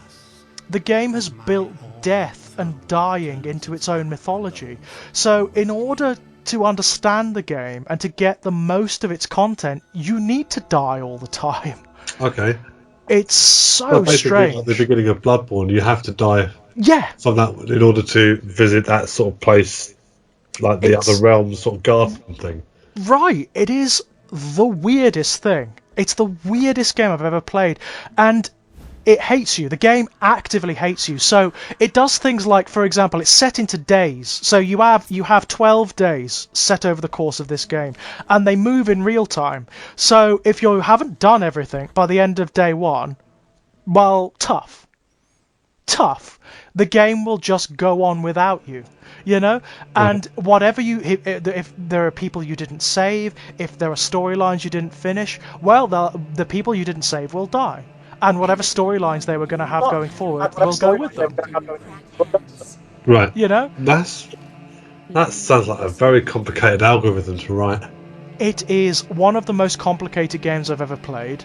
The game has built death and dying into its own mythology. So in order to understand the game and to get the most of its content, you need to die all the time. Okay. It's so strange. At the beginning of Bloodborne, you have to die from that in order to visit that sort of place, like the other realms sort of garden thing. Right. It is the weirdest thing. It's the weirdest game I've ever played. And it hates you. The game actively hates you. So it does things like, for example, it's set into days. So you have 12 days set over the course of this game, and they move in real time. So if you haven't done everything by the end of day one, well, tough. The game will just go on without you. You know, and whatever if there are people you didn't save, if there are storylines you didn't finish, well, the people you didn't save will die. And whatever storylines they were going to have going forward will go with them. Right. You know? That sounds like a very complicated algorithm to write. It is one of the most complicated games I've ever played.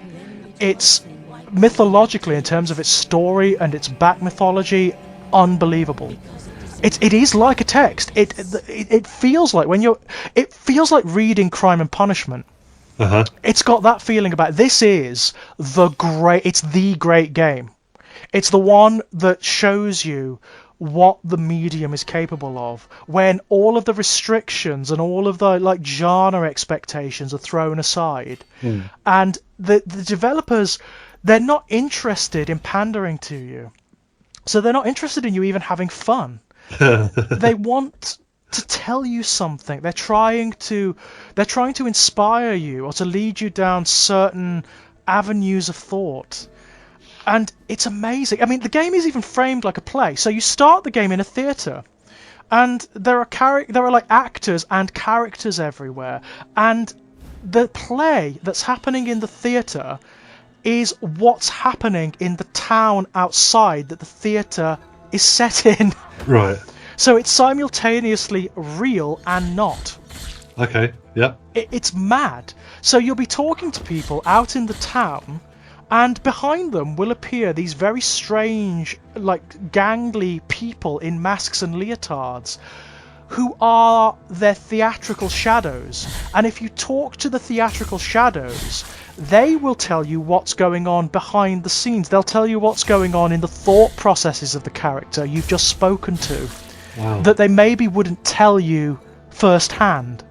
It's mythologically, in terms of its story and its back mythology, unbelievable. It is like a text. It feels like it feels like reading Crime and Punishment. It's got that feeling about it. This is it's the great game. It's the one that shows you what the medium is capable of when all of the restrictions and all of the genre expectations are thrown aside. And the developers, they're not interested in pandering to you. So they're not interested in you even having fun. They want to tell you something. They're trying to inspire you or to lead you down certain avenues of thought. And it's amazing. I mean, the game is even framed like a play. So you start the game in a theater, and there are like actors and characters everywhere. And the play that's happening in the theater is what's happening in the town outside that the theater is set in. Right. So it's simultaneously real and not. Okay, yeah. It's mad. So you'll be talking to people out in the town, and behind them will appear these very strange, gangly people in masks and leotards, who are their theatrical shadows. And if you talk to the theatrical shadows, they will tell you what's going on behind the scenes. They'll tell you what's going on in the thought processes of the character you've just spoken to. Wow. That they maybe wouldn't tell you firsthand.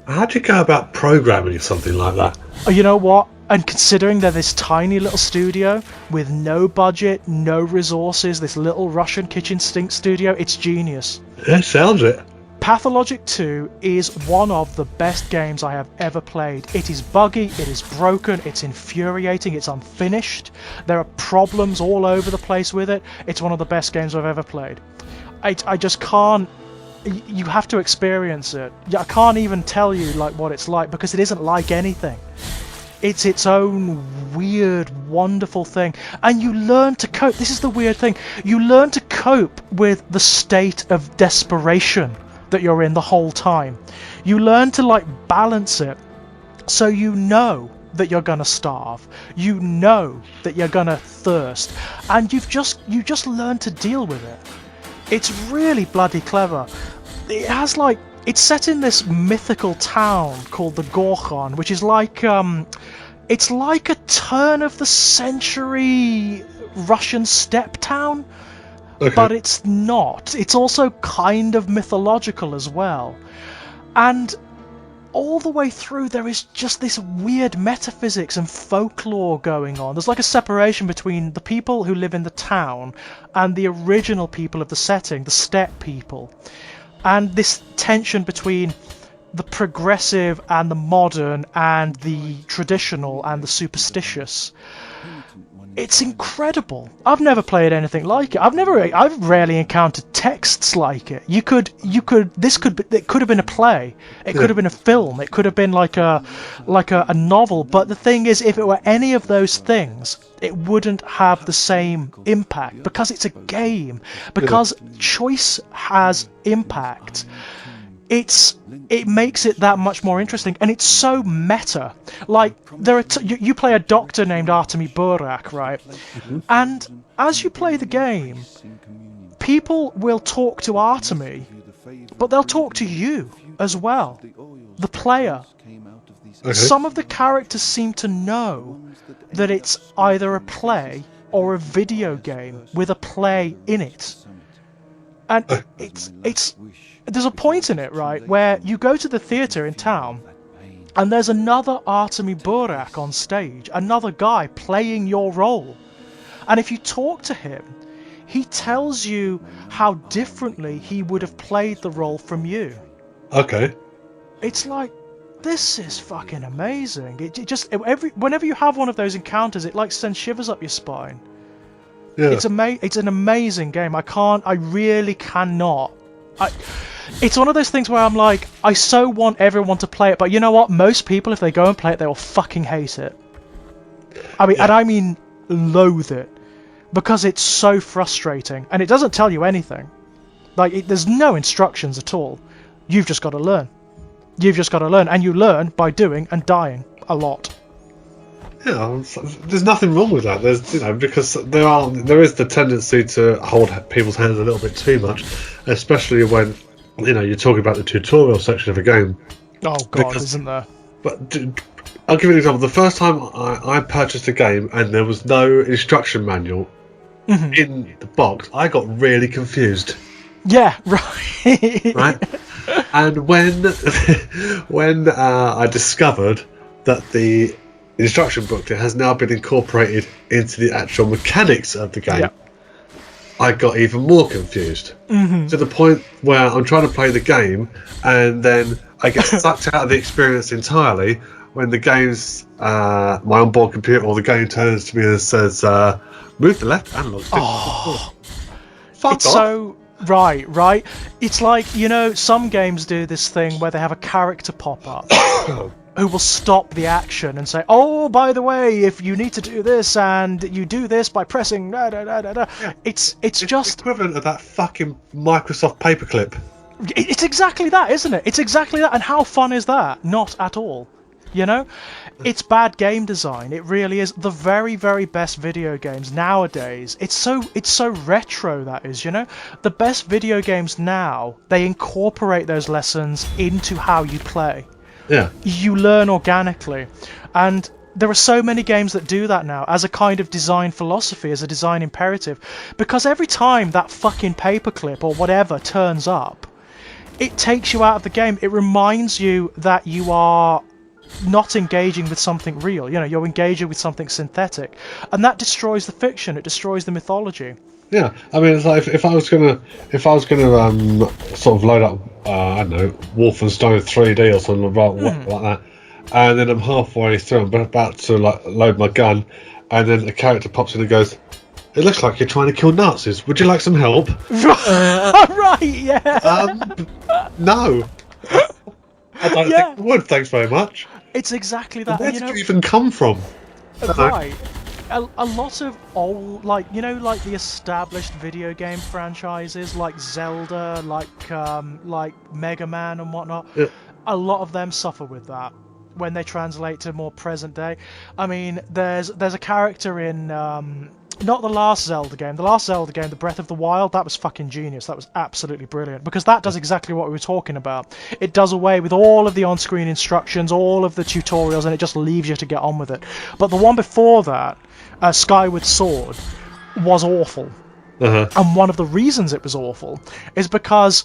How'd you go about programming something like that? You know what? And considering they're this tiny little studio with no budget, no resources, this little Russian kitchen sink studio, it's genius. Yeah, sounds it. Pathologic 2 is one of the best games I have ever played. It is buggy, it is broken, it's infuriating, it's unfinished. There are problems all over the place with it. It's one of the best games I've ever played. I just can't... You have to experience it. I can't even tell you what it's like, because it isn't like anything. It's its own weird, wonderful thing. And you learn to cope. This is the weird thing. You learn to cope with the state of desperation that you're in the whole time. You learn to balance it, so you know that you're gonna starve. You know that you're gonna thirst. And you just learn to deal with it. It's really bloody clever. It has it's set in this mythical town called the Gorkhan, which is it's like a turn of the century Russian steppe town, but it's not. It's also kind of mythological as well. And all the way through there is just this weird metaphysics and folklore going on. There's a separation between the people who live in the town and the original people of the setting, the steppe people. And this tension between the progressive and the modern and the traditional and the superstitious. It's incredible. I've never played anything like it. I've rarely encountered texts like it. It could have been a play. It could have been a film. It could have been like a novel. But the thing is, if it were any of those things, it wouldn't have the same impact, because it's a game. Because choice has impact. it makes it that much more interesting, and it's so meta. Like, there are you play a doctor named Artemi Burak, right? And as you play the game, people will talk to Artemi, but they'll talk to you as well, the player. Okay. Some of the characters seem to know that it's either a play or a video game with a play in it. And it's there's a point in it, right, where you go to the theatre in town and there's another Artemi Burak on stage, another guy playing your role. And if you talk to him, he tells you how differently he would have played the role from you. Okay. It's like, this is fucking amazing. It just whenever you have one of those encounters, it like sends shivers up your spine. Yeah. It's an amazing game. I really cannot. It's one of those things where I'm like, I so want everyone to play it, but you know what? Most people, if they go and play it, they will fucking hate it. I mean, and I mean loathe it, because it's so frustrating, and it doesn't tell you anything. Like, there's no instructions at all. You've just got to learn. And you learn by doing and dying a lot. Yeah, there's nothing wrong with that. There's, because there is the tendency to hold people's hands a little bit too much, especially when, you're talking about the tutorial section of a game. Oh God, isn't there? But I'll give you an example. The first time I purchased a game and there was no instruction manual in the box, I got really confused. Yeah, right. Right? And when I discovered that the instruction booklet has now been incorporated into the actual mechanics of the game, I got even more confused. To the point where I'm trying to play the game and then I get sucked out of the experience entirely when the game's my onboard computer or the game turns to me and says, move the left analog stick. Oh, fuck it's off. so right. It's like, some games do this thing where they have a character pop up who will stop the action and say, oh, by the way, if you need to do this and you do this by pressing Yeah. It's just equivalent of that fucking Microsoft paperclip. It's exactly that, isn't it? It's exactly that. And how fun is that? Not at all. It's bad game design. It really is. The very, very best video games nowadays, it's so retro, that is, the best video games now, they incorporate those lessons into how you play. Yeah. You learn organically, and there are so many games that do that now as a kind of design philosophy, as a design imperative, because every time that fucking paperclip or whatever turns up, it takes you out of the game. It reminds you that you are not engaging with something real. You're engaging with something synthetic, and that destroys the fiction. It destroys the mythology. Yeah, I mean, it's like if I was gonna sort of load up, I don't know, Wolfenstein 3D or something like that, and then I'm halfway through, I'm about to load my gun, and then a character pops in and goes, "It looks like you're trying to kill Nazis. Would you like some help?" Right, yeah. No, I don't think I would. Thanks very much. It's exactly that. Where did you even come from? Right. A lot of old, like the established video game franchises, like Zelda, like Mega Man and whatnot. Yeah. A lot of them suffer with that when they translate to more present day. I mean, there's a character in not the last Zelda game. The last Zelda game, the Breath of the Wild, that was fucking genius. That was absolutely brilliant, because that does exactly what we were talking about. It does away with all of the on-screen instructions, all of the tutorials, and it just leaves you to get on with it. But the one before that, Skyward Sword, was awful. And one of the reasons it was awful is because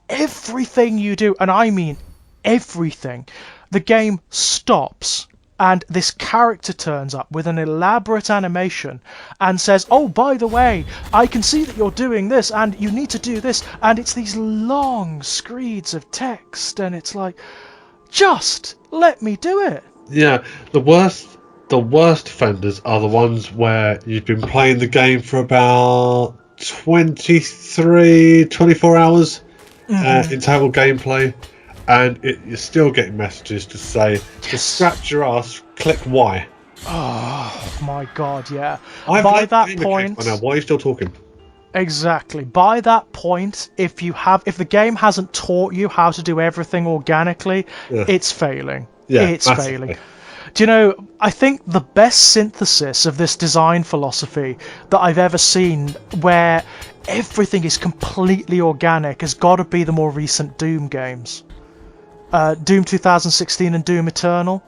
everything you do, and I mean everything, the game stops and this character turns up with an elaborate animation and says, oh, by the way, I can see that you're doing this and you need to do this, and it's these long screeds of text, and it's like, just let me do it. Yeah, the worst offenders are the ones where you've been playing the game for about 24 hours in total gameplay, and you're still getting messages to say, just scratch your ass, click Y. Oh my god, yeah. By that point, now, why are you still talking? Exactly. By that point, if the game hasn't taught you how to do everything organically, it's failing. It's failing. Do you know, I think the best synthesis of this design philosophy that I've ever seen, where everything is completely organic, has got to be the more recent Doom games. Doom 2016 and Doom Eternal.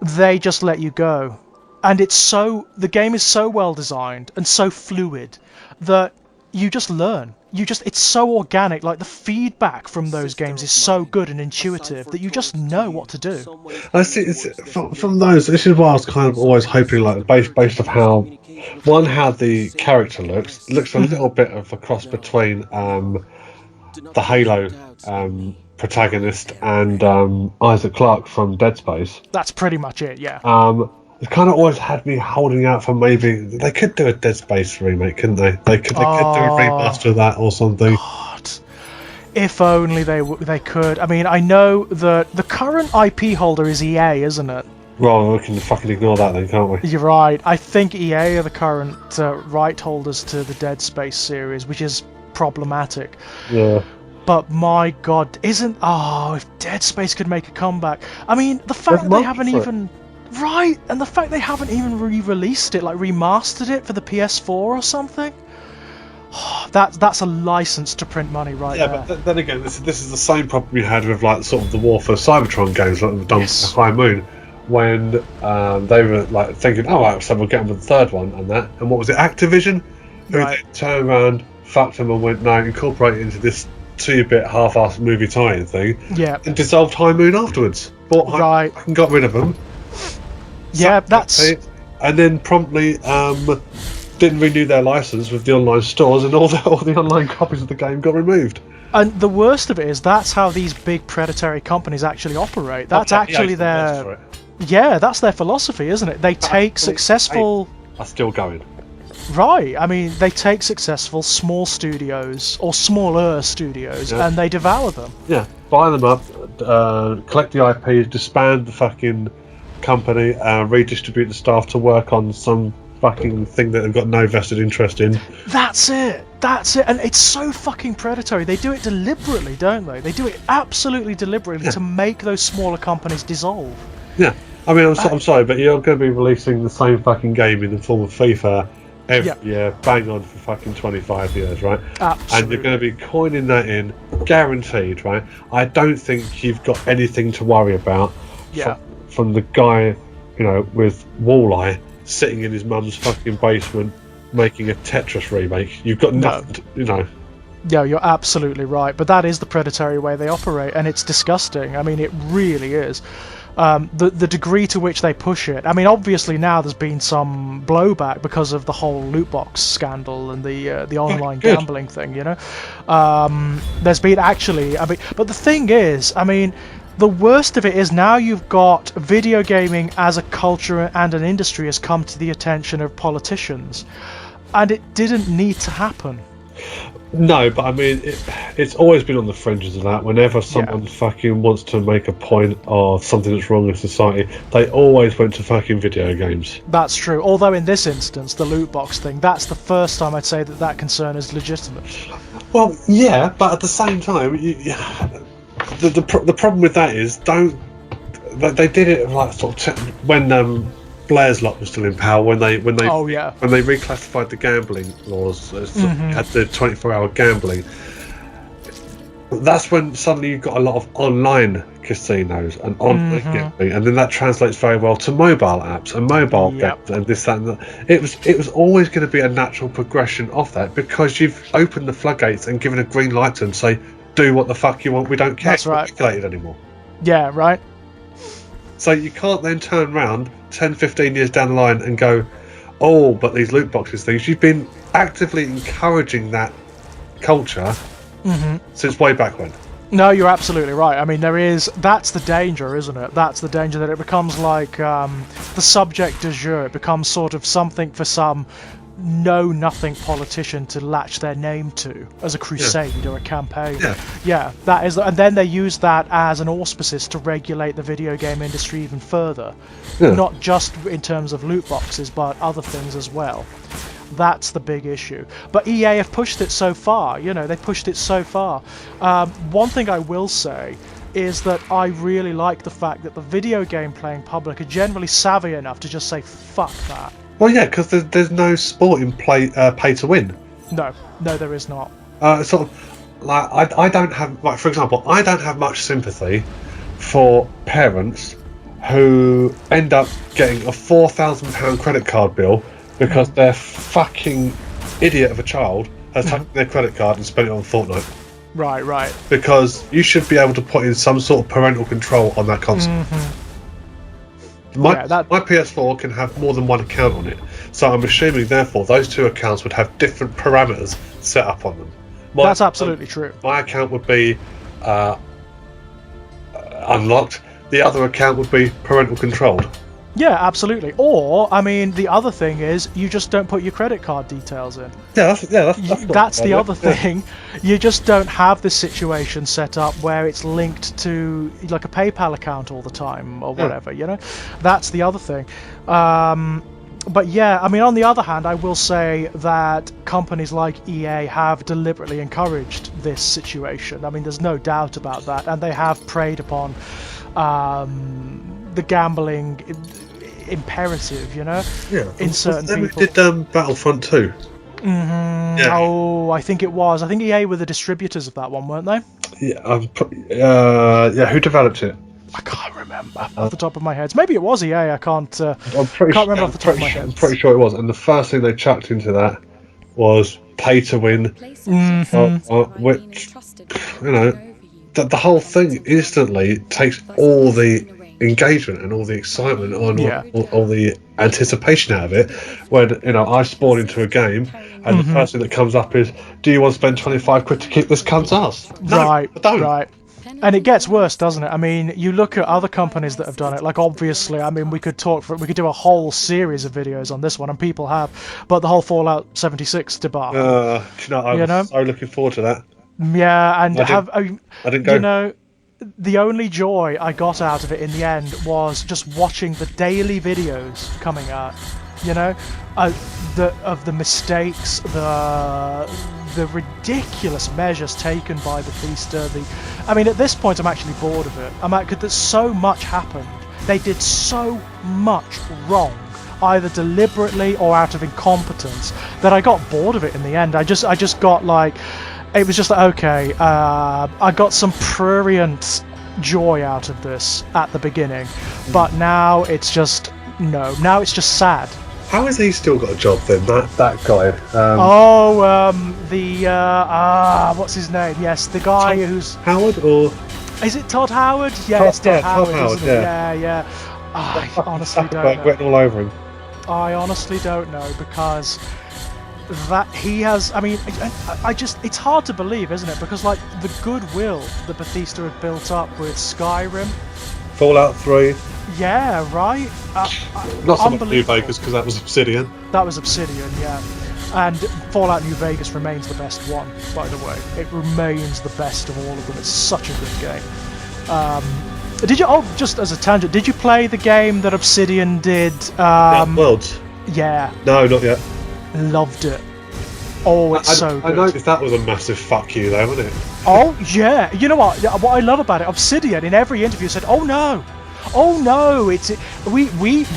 They just let you go. And the game is so well designed and so fluid that you just learn. It's so organic. Like, the feedback from those games is so good and intuitive that you just know what to do. I see. From those, this is why I was kind of always hoping, like, based off how the character looks a little bit of a cross between the Halo protagonist and Isaac Clarke from Dead Space. That's pretty much it. Yeah. It kind of always had me holding out for maybe they could do a Dead Space remake, couldn't they? They could do a remaster of that or something. God, if only they could. I mean, I know that the current IP holder is EA, isn't it? Well, we can fucking ignore that then, can't we? You're right. I think EA are the current right holders to the Dead Space series, which is problematic. Yeah. But my God, if Dead Space could make a comeback. I mean, the fact that they haven't even... Right, and the fact they haven't even re-released it, like remastered it for the PS4 or something. That's a license to print money right there. Yeah, but then again, this is the same problem we had with, like, sort of the War for Cybertron games, like we've done with High Moon, when they were like thinking, oh, right, so we'll get them with the third one and that. And what was it, Activision? Who then turned around, fucked them and went, no, incorporate it into this 2-bit half-assed movie tie-in thing. Yeah. And dissolved High Moon afterwards. Bought and got rid of them. Yeah, that's... And then promptly didn't renew their license with the online stores, and all the online copies of the game got removed. And the worst of it is that's how these big predatory companies actually operate. That's actually their... Yeah, that's their philosophy, isn't it? They take successful... Are still going. Right. I mean, they take successful small studios, or smaller studios, and they devour them. Yeah, buy them up, collect the IP, disband the fucking company, redistribute the staff to work on some fucking thing that they've got no vested interest in. That's it, and it's so fucking predatory. They do it deliberately, don't they? They do it absolutely deliberately to make those smaller companies dissolve. Yeah, I mean, I'm sorry, but you're going to be releasing the same fucking game in the form of FIFA every year, bang on for fucking 25 years, right? Absolutely. And you're going to be coining that in, guaranteed, right? I don't think you've got anything to worry about from the guy, with Walleye sitting in his mum's fucking basement making a Tetris remake. You've got nothing, Yeah, you're absolutely right. But that is the predatory way they operate, and it's disgusting. I mean, it really is. The degree to which they push it. I mean, obviously now there's been some blowback because of the whole loot box scandal and the online gambling thing. There's been but the thing is, I mean, the worst of it is now you've got video gaming as a culture and an industry has come to the attention of politicians, and it didn't need to happen. No, but I mean, it's always been on the fringes of that. Whenever someone fucking wants to make a point of something that's wrong in society, they always went to fucking video games. That's true. Although in this instance, the loot box thing, that's the first time I'd say that concern is legitimate. Well, yeah, but at the same time, the problem with that is they did it like sort of when Blair's lot was still in power, when they reclassified the gambling laws, had the 24-hour gambling. That's when suddenly you've got a lot of online casinos and online gambling, and then that translates very well to mobile apps and mobile games and this, that, and that. It was always going to be a natural progression of that, because you've opened the floodgates and given a green light to them, say, do what the fuck you want, we don't care. That's right. It's not regulated anymore. Yeah, right. So you can't then turn around 10, 15 years down the line and go, oh, but these loot boxes things, you've been actively encouraging that culture since way back when. No, you're absolutely right. I mean, that's the danger, isn't it? That's the danger, that it becomes like the subject du jour. It becomes sort of something for some know-nothing politician to latch their name to as a crusade or a campaign. Yeah, that is, and then they use that as an auspices to regulate the video game industry even further, not just in terms of loot boxes, but other things as well. That's the big issue. But EA have pushed it so far, they pushed it so far. One thing I will say is that I really like the fact that the video game playing public are generally savvy enough to just say, fuck that. Well, yeah, because there's no sport in pay to win. No, there is not. Sort of, like, I don't have, like, for example, I don't have much sympathy for parents who end up getting a £4,000 credit card bill because their fucking idiot of a child has taken their credit card and spent it on Fortnite. Right. Because you should be able to put in some sort of parental control on that console. My PS4 can have more than one account on it, so I'm assuming, therefore, those two accounts would have different parameters set up on them. That's absolutely true. My account would be unlocked. The other account would be parental controlled. Yeah, absolutely. Or, I mean, the other thing is you just don't put your credit card details in. That's the other thing. You just don't have this situation set up where it's linked to like a PayPal account all the time or whatever. That's the other thing. But yeah, I mean, on the other hand, I will say that companies like EA have deliberately encouraged this situation. I mean, there's no doubt about that, and they have preyed upon the gambling imperative, in certain people. We did Battlefront 2. Yeah. Oh, I think it was. I think EA were the distributors of that one, weren't they? Yeah. Who developed it? I can't remember off the top of my head. Maybe it was EA. I can't remember off the top of my head. I'm pretty sure it was. And the first thing they chucked into that was pay to win, which the whole thing instantly takes all the engagement and all the excitement all the anticipation out of it. When I spawn into a game and the first thing that comes up is, do you want to spend 25 quid to kick this cunt's ass? No, I don't. Right. And it gets worse, doesn't it? I mean, you look at other companies that have done it. Like, obviously, I mean, we could do a whole series of videos on this one, and people have. But the whole Fallout 76 debacle. I'm so looking forward to that. Yeah, and I didn't go. The only joy I got out of it in the end was just watching the daily videos coming out. Of the mistakes, the ridiculous measures taken by Bethesda. I mean, at this point, I'm actually bored of it. Because so much happened. They did so much wrong, either deliberately or out of incompetence, that I got bored of it in the end. I just got like, it was just like, okay, I got some prurient joy out of this at the beginning, but now it's just sad. How has he still got a job then, that guy? What's his name? Yes, the guy who's... Howard, or... Is it Todd Howard? Yeah, it's Todd Howard, yeah. I honestly don't know. Written all over him. I honestly don't know, because that he has... I mean, it's hard to believe, isn't it? Because, like, the goodwill that Bethesda had built up with Skyrim... Fallout 3... Yeah, right. Not so much New Vegas, because that was Obsidian. That was Obsidian, yeah. And Fallout New Vegas remains the best one, by the way. It remains the best of all of them. It's such a good game. Did you? Oh, just as a tangent, did you play the game that Obsidian did? Worlds. Yeah. No, not yet. Loved it. Oh, it's so good. I noticed that was a massive fuck you, though, wasn't it? Oh yeah. You know what? What I love about it, Obsidian in every interview said, "Oh no,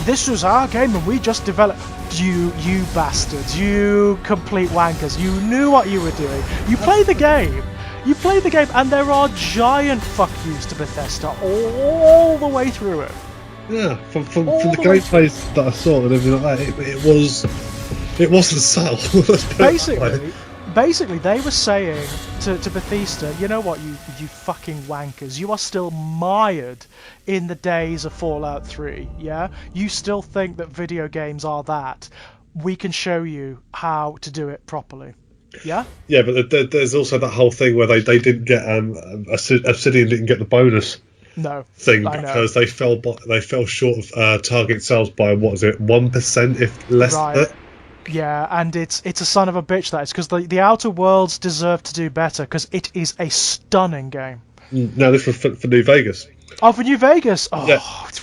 this was our game and we just developed." You bastards, you complete wankers, you knew what you were doing. You play the game, and there are giant fuck yous to Bethesda all the way through it. Yeah, from the gameplays that I saw and everything like that, it wasn't subtle. Basically, they were saying to Bethesda, you know what, you fucking wankers, you are still mired in the days of Fallout 3, yeah? You still think that video games are that. We can show you how to do it properly, yeah? Yeah, but there's also that whole thing where they didn't get, Obsidian didn't get the bonus thing because they fell short of target sales by, 1%, if less than that? Yeah, and it's a son of a bitch, that is, because the Outer Worlds deserve to do better, because it is a stunning game. No, this was for New Vegas. Oh, for New Vegas. Oh, Yeah,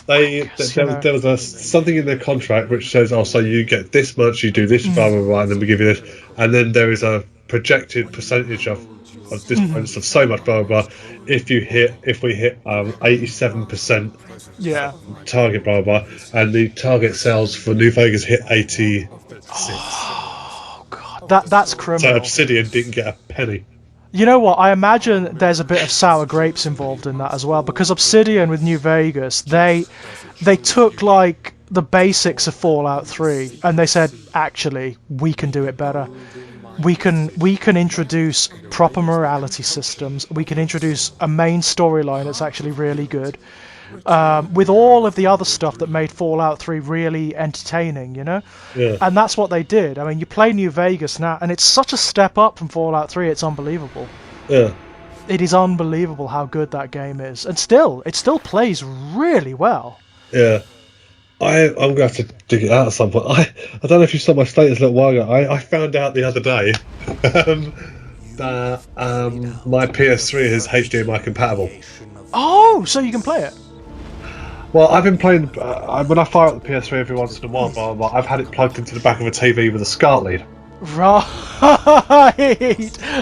Vegas, there was something in their contract which says, "Oh, so you get this much, you do this, blah blah blah, and then we give you this." And then there is a projected percentage of this bonus of so much, blah blah blah. If we hit 87% target, blah blah, and the target sales for New Vegas hit 86. Oh god, that's criminal. So Obsidian didn't get a penny. You know what? I imagine there's a bit of sour grapes involved in that as well, because Obsidian with New Vegas, they took like the basics of Fallout 3 and they said, actually, we can do it better. We can introduce proper morality systems. We can introduce a main storyline that's actually really good. With all of the other stuff that made Fallout 3 really entertaining, you know? Yeah. And that's what they did. I mean, you play New Vegas now, and it's such a step up from Fallout 3, it's unbelievable. Yeah. It is unbelievable how good that game is. And still, it still plays really well. Yeah. I'm going to have to dig it out at some point. I don't know if you saw my status a little while ago. I found out the other day that my PS3 is HDMI compatible. Oh, so you can play it? Well, I've been playing. When I fire up the PS3 every once in a while, I've had it plugged into the back of a TV with a SCART lead. Right.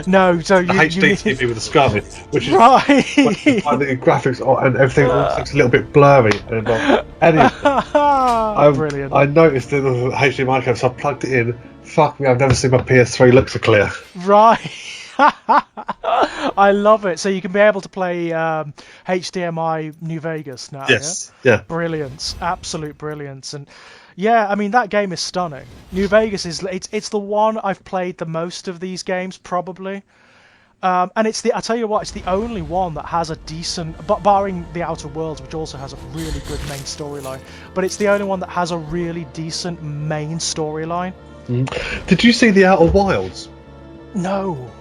No, so you HD TV with a SCART lead, which is right. the graphics and everything looks a little bit blurry. And, anyway, Brilliant. I noticed that the HDMI cable, so I plugged it in. Fuck me, I've never seen my PS3 look so clear. Right. I love it. So you can be able to play HDMI New Vegas now. Yes. Yeah. Brilliance. Absolute brilliance. And yeah, I mean, that game is stunning. New Vegas is it's the one I've played the most of these games, probably. And I tell you what, it's the only one that has a decent, barring the Outer Worlds, which also has a really good main storyline, but it's the only one that has a really decent main storyline. Did you see the Outer Wilds? No.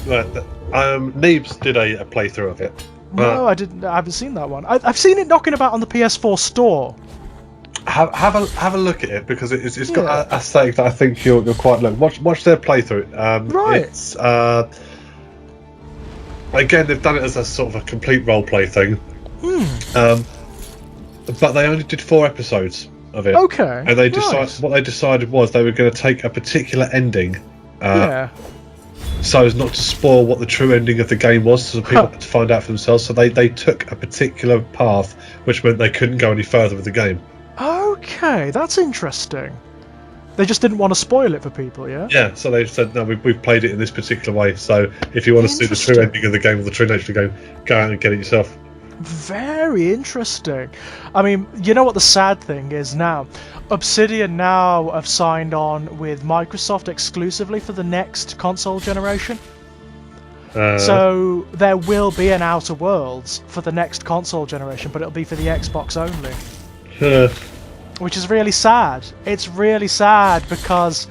Neebs did a playthrough of it. No, I didn't. I haven't seen that one. I've seen it knocking about on the PS4 store. Have a look at it, because it's got a aesthetic that I think you'll quite like. Watch their playthrough. Right. It's again, they've done it as a sort of a complete role play thing. But they only did 4 episodes of it. Okay. And what they decided was they were going to take a particular ending. So as not to spoil what the true ending of the game was, so people had to find out for themselves. So they took a particular path, which meant they couldn't go any further with the game. Okay, that's interesting. They just didn't want to spoil it for people, yeah? Yeah, so they said, no, we've played it in this particular way, so if you want to see the true ending of the game or the true nature of the game, go out and get it yourself. Very interesting. I mean, you know what the sad thing is now? Obsidian now have signed on with Microsoft exclusively for the next console generation. So there will be an Outer Worlds for the next console generation, but it'll be for the Xbox only. Which is really sad. It's really sad because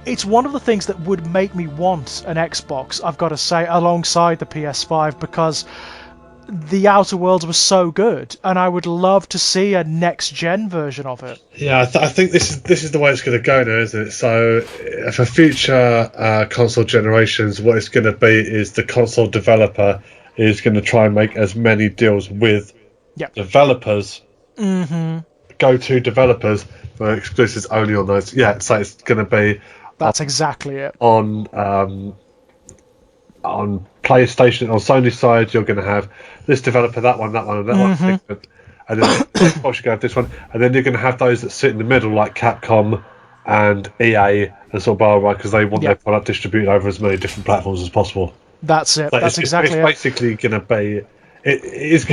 it's one of the things that would make me want an Xbox, I've got to say, alongside the PS5, because the Outer Worlds was so good, and I would love to see a next-gen version of it. Yeah, I think this is the way it's going to go now, isn't it? So for future console generations, what it's going to be is the console developer is going to try and make as many deals with developers, go-to developers for exclusives only on those. Yeah, so it's going to be... That's exactly it. On PlayStation, on Sony's side, you're going to have this developer, that one, and that one. And then Xbox, you're going to have this one. And then you're going to have those that sit in the middle, like Capcom and EA and sort of blah, blah, because they want their product distributed over as many different platforms as possible. That's it. So That's exactly it. It's basically going to be... It is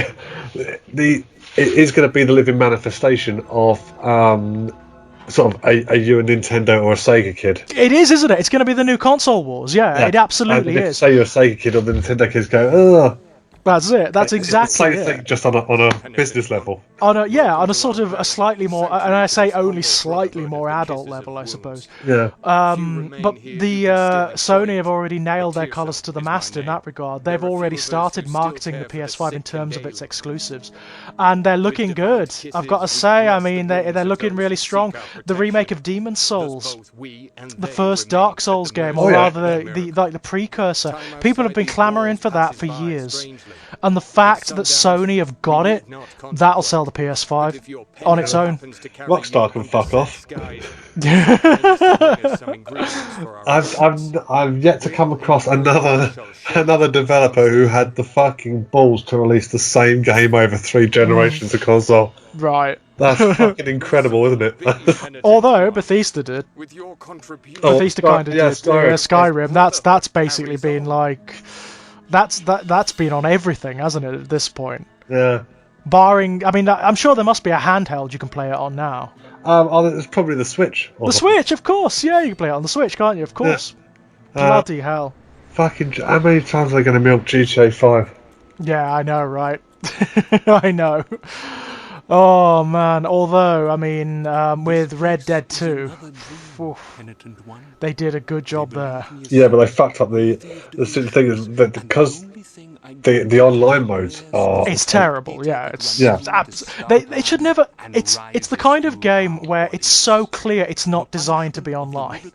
going to be the living manifestation of... sort of a you a Nintendo or a Sega kid. It is, isn't it? It's going to be the new console wars. Yeah. It absolutely is. Say you're a Sega kid, or the Nintendo kids go, ugh. That's it. That's exactly it. Thing, just on a business level. On a sort of a slightly more, and I say only slightly more adult level, I suppose. Yeah. But the Sony have already nailed their colours to the mast in that regard. They've already started marketing the PS5 in terms of its exclusives, and they're looking good. I've got to say, I mean, they're looking really strong. The remake of Demon's Souls, the first Dark Souls game, or rather the precursor. People have been clamouring for that for years. And the fact that Sony have got it, that'll sell the PS5 on its own. Rockstar can fuck off. I've yet to come across another developer who had the fucking balls to release the same game over 3 generations of console. Right. That's fucking incredible, isn't it? Although Bethesda did. Bethesda kind of did. Skyrim. That's basically been like, that's been on everything, hasn't it? At this point. Yeah. Barring, I mean, I'm sure there must be a handheld you can play it on now. It's probably the Switch. The Switch, of course. Yeah, you can play it on the Switch, can't you? Of course. Yeah. Bloody hell. Fucking, how many times are they going to milk GTA 5? Yeah, I know, right? I know. Oh man, although, I mean, with Red Dead 2, they did a good job there. Yeah, but they fucked up the thing is that because the online modes are... It's terrible, yeah. They should never... It's the kind of game where it's so clear it's not designed to be online.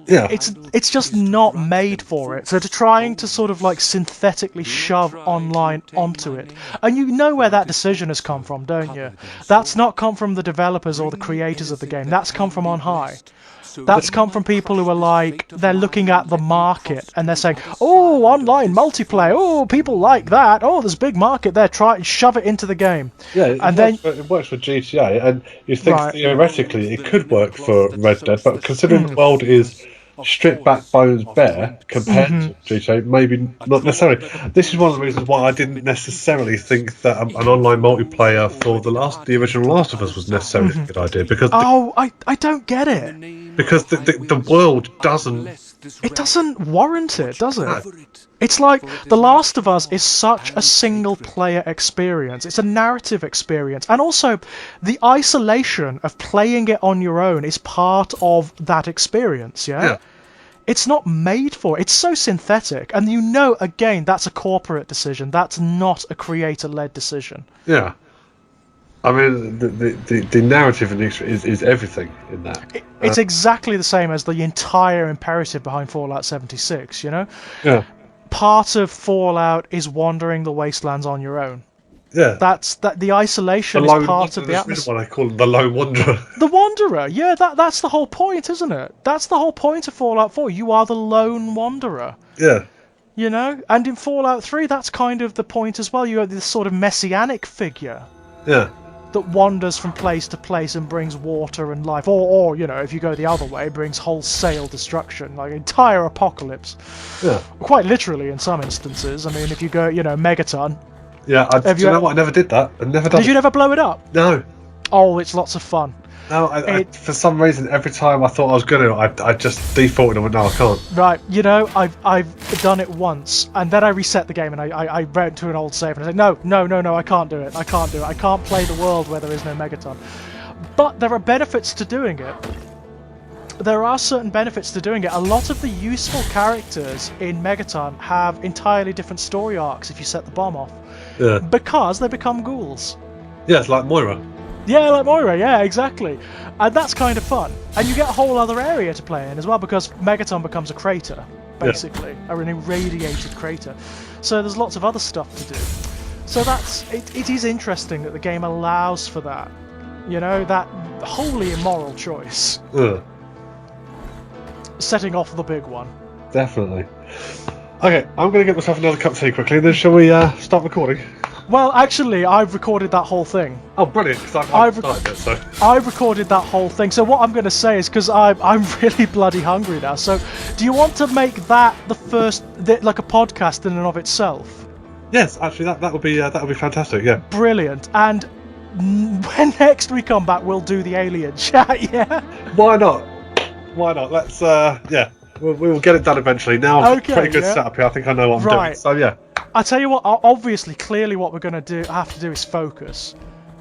Yeah. It's just not made for it. So to trying to sort of like synthetically shove online onto it, and you know where that decision has come from, don't you? That's not come from the developers or the creators of the game. That's come from on high. That's come from people who are like, they're looking at the market and they're saying, oh, online multiplayer, oh, people like that, oh, there's a big market there, try and shove it into the game. Yeah, it works for GTA, and you think theoretically it could work for Red Dead, but considering the world is stripped back bones bare compared to GTA, maybe not necessarily. This is one of the reasons why I didn't necessarily think that an online multiplayer for the original Last of Us was necessarily a good idea, because I don't get it, because the world doesn't warrant it, does it? It's like The Last of Us is such a single-player experience. It's a narrative experience. And also, the isolation of playing it on your own is part of that experience, yeah? It's not made for it. It's so synthetic. And you know, again, that's a corporate decision. That's not a creator-led decision. Yeah. I mean, the narrative is everything in that. It's exactly the same as the entire imperative behind Fallout 76, you know? Yeah. Part of Fallout is wandering the wastelands on your own. Yeah. The isolation is part of the atmosphere. What I call the lone wanderer. The wanderer, yeah, that's the whole point, isn't it? That's the whole point of Fallout 4. You are the lone wanderer. Yeah. You know? And in Fallout 3, that's kind of the point as well. You have this sort of messianic figure. Yeah. That wanders from place to place and brings water and life, or you know, if you go the other way, brings wholesale destruction, like entire apocalypse. Yeah. Quite literally in some instances. I mean, if you go, you know, Megaton. Yeah, you know what? I never did that. Did you never blow it up? No. Oh, it's lots of fun. No, for some reason, every time I thought I was going to, I just defaulted and went, no, I can't. Right, you know, I've done it once, and then I reset the game, and I went to an old save, and I said, no, I can't do it. I can't play the world where there is no Megaton. But there are benefits to doing it. There are certain benefits to doing it. A lot of the useful characters in Megaton have entirely different story arcs if you set the bomb off. Yeah. Because they become ghouls. Yeah, it's like Moira. Yeah, like Moira, yeah, exactly. And that's kind of fun. And you get a whole other area to play in as well, because Megaton becomes a crater, basically, or an irradiated crater. So there's lots of other stuff to do. So it is interesting that the game allows for that. You know, that wholly immoral choice. Setting off the big one. Definitely. Okay, I'm going to get myself another cup of tea quickly, then shall we start recording? Well, actually, I've recorded that whole thing. Oh, brilliant! Because I've started it, so. I've recorded that whole thing. So what I'm going to say is, because I'm really bloody hungry now. So, do you want to make that the first, like a podcast in and of itself? Yes, actually, that would be fantastic. Yeah. Brilliant. And when next we come back, we'll do the alien chat. Yeah. Why not? Let's yeah. We will get it done eventually. Now I've got a pretty good setup here. I think I know what I'm doing. So yeah. I tell you what. Obviously, clearly, what we're going to have to do is focus,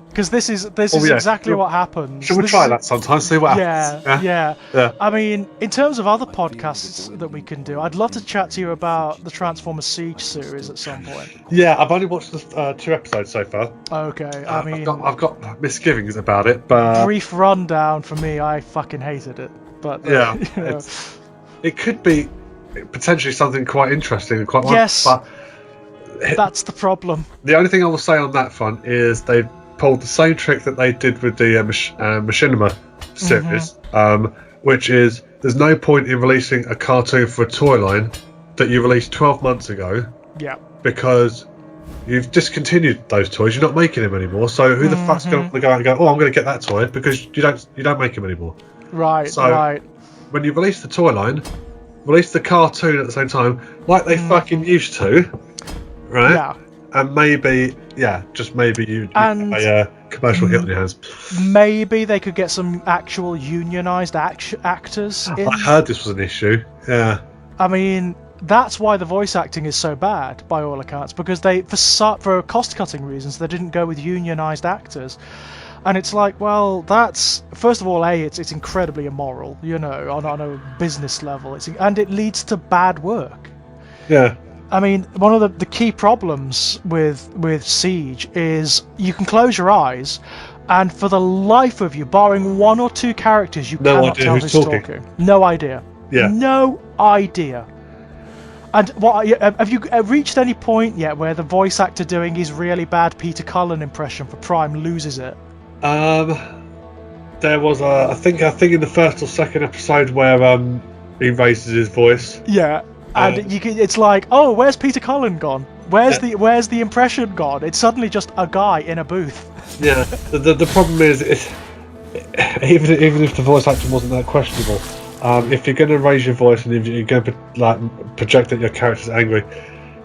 because this is exactly what happens. Should we try that sometime? See what happens. Yeah. I mean, in terms of other podcasts that we can do, I'd love to chat to you about the Transformers Siege series at some point. Yeah, I've only watched the 2 episodes so far. Okay, I mean, I've got misgivings about it, but brief rundown for me. I fucking hated it, but yeah, you know. It could be potentially something quite interesting and quite yes. but That's the problem. The only thing I will say on that front is they pulled the same trick that they did with the Machinima series, which is there's no point in releasing a cartoon for a toy line that you released 12 months ago. Yeah. Because you've discontinued those toys. You're not making them anymore. So who the fuck's going to go out and go, oh, I'm going to get that toy, because you don't make them anymore. Right. So when you release the toy line, release the cartoon at the same time, like they fucking used to, right? Yeah. And maybe, just maybe you have a commercial hit on your hands. Maybe they could get some actual unionised actors in. I heard this was an issue. Yeah. I mean, that's why the voice acting is so bad, by all accounts, because they, for cost-cutting reasons, they didn't go with unionised actors. And it's like, well, that's, first of all, it's incredibly immoral, you know, on a business level, and it leads to bad work. Yeah. I mean, one of the key problems with Siege is you can close your eyes, and for the life of you, barring one or two characters, you cannot tell who's talking. No idea. Yeah. No idea. And have you reached any point yet where the voice actor doing his really bad Peter Cullen impression for Prime loses it? There was I think in the first or second episode where he raises his voice. Yeah. And it's like, oh, where's Peter Cullen gone? Where's the impression gone? It's suddenly just a guy in a booth. Yeah. The problem is, even if the voice acting wasn't that questionable, if you're going to raise your voice and if you're going to project that your character's angry,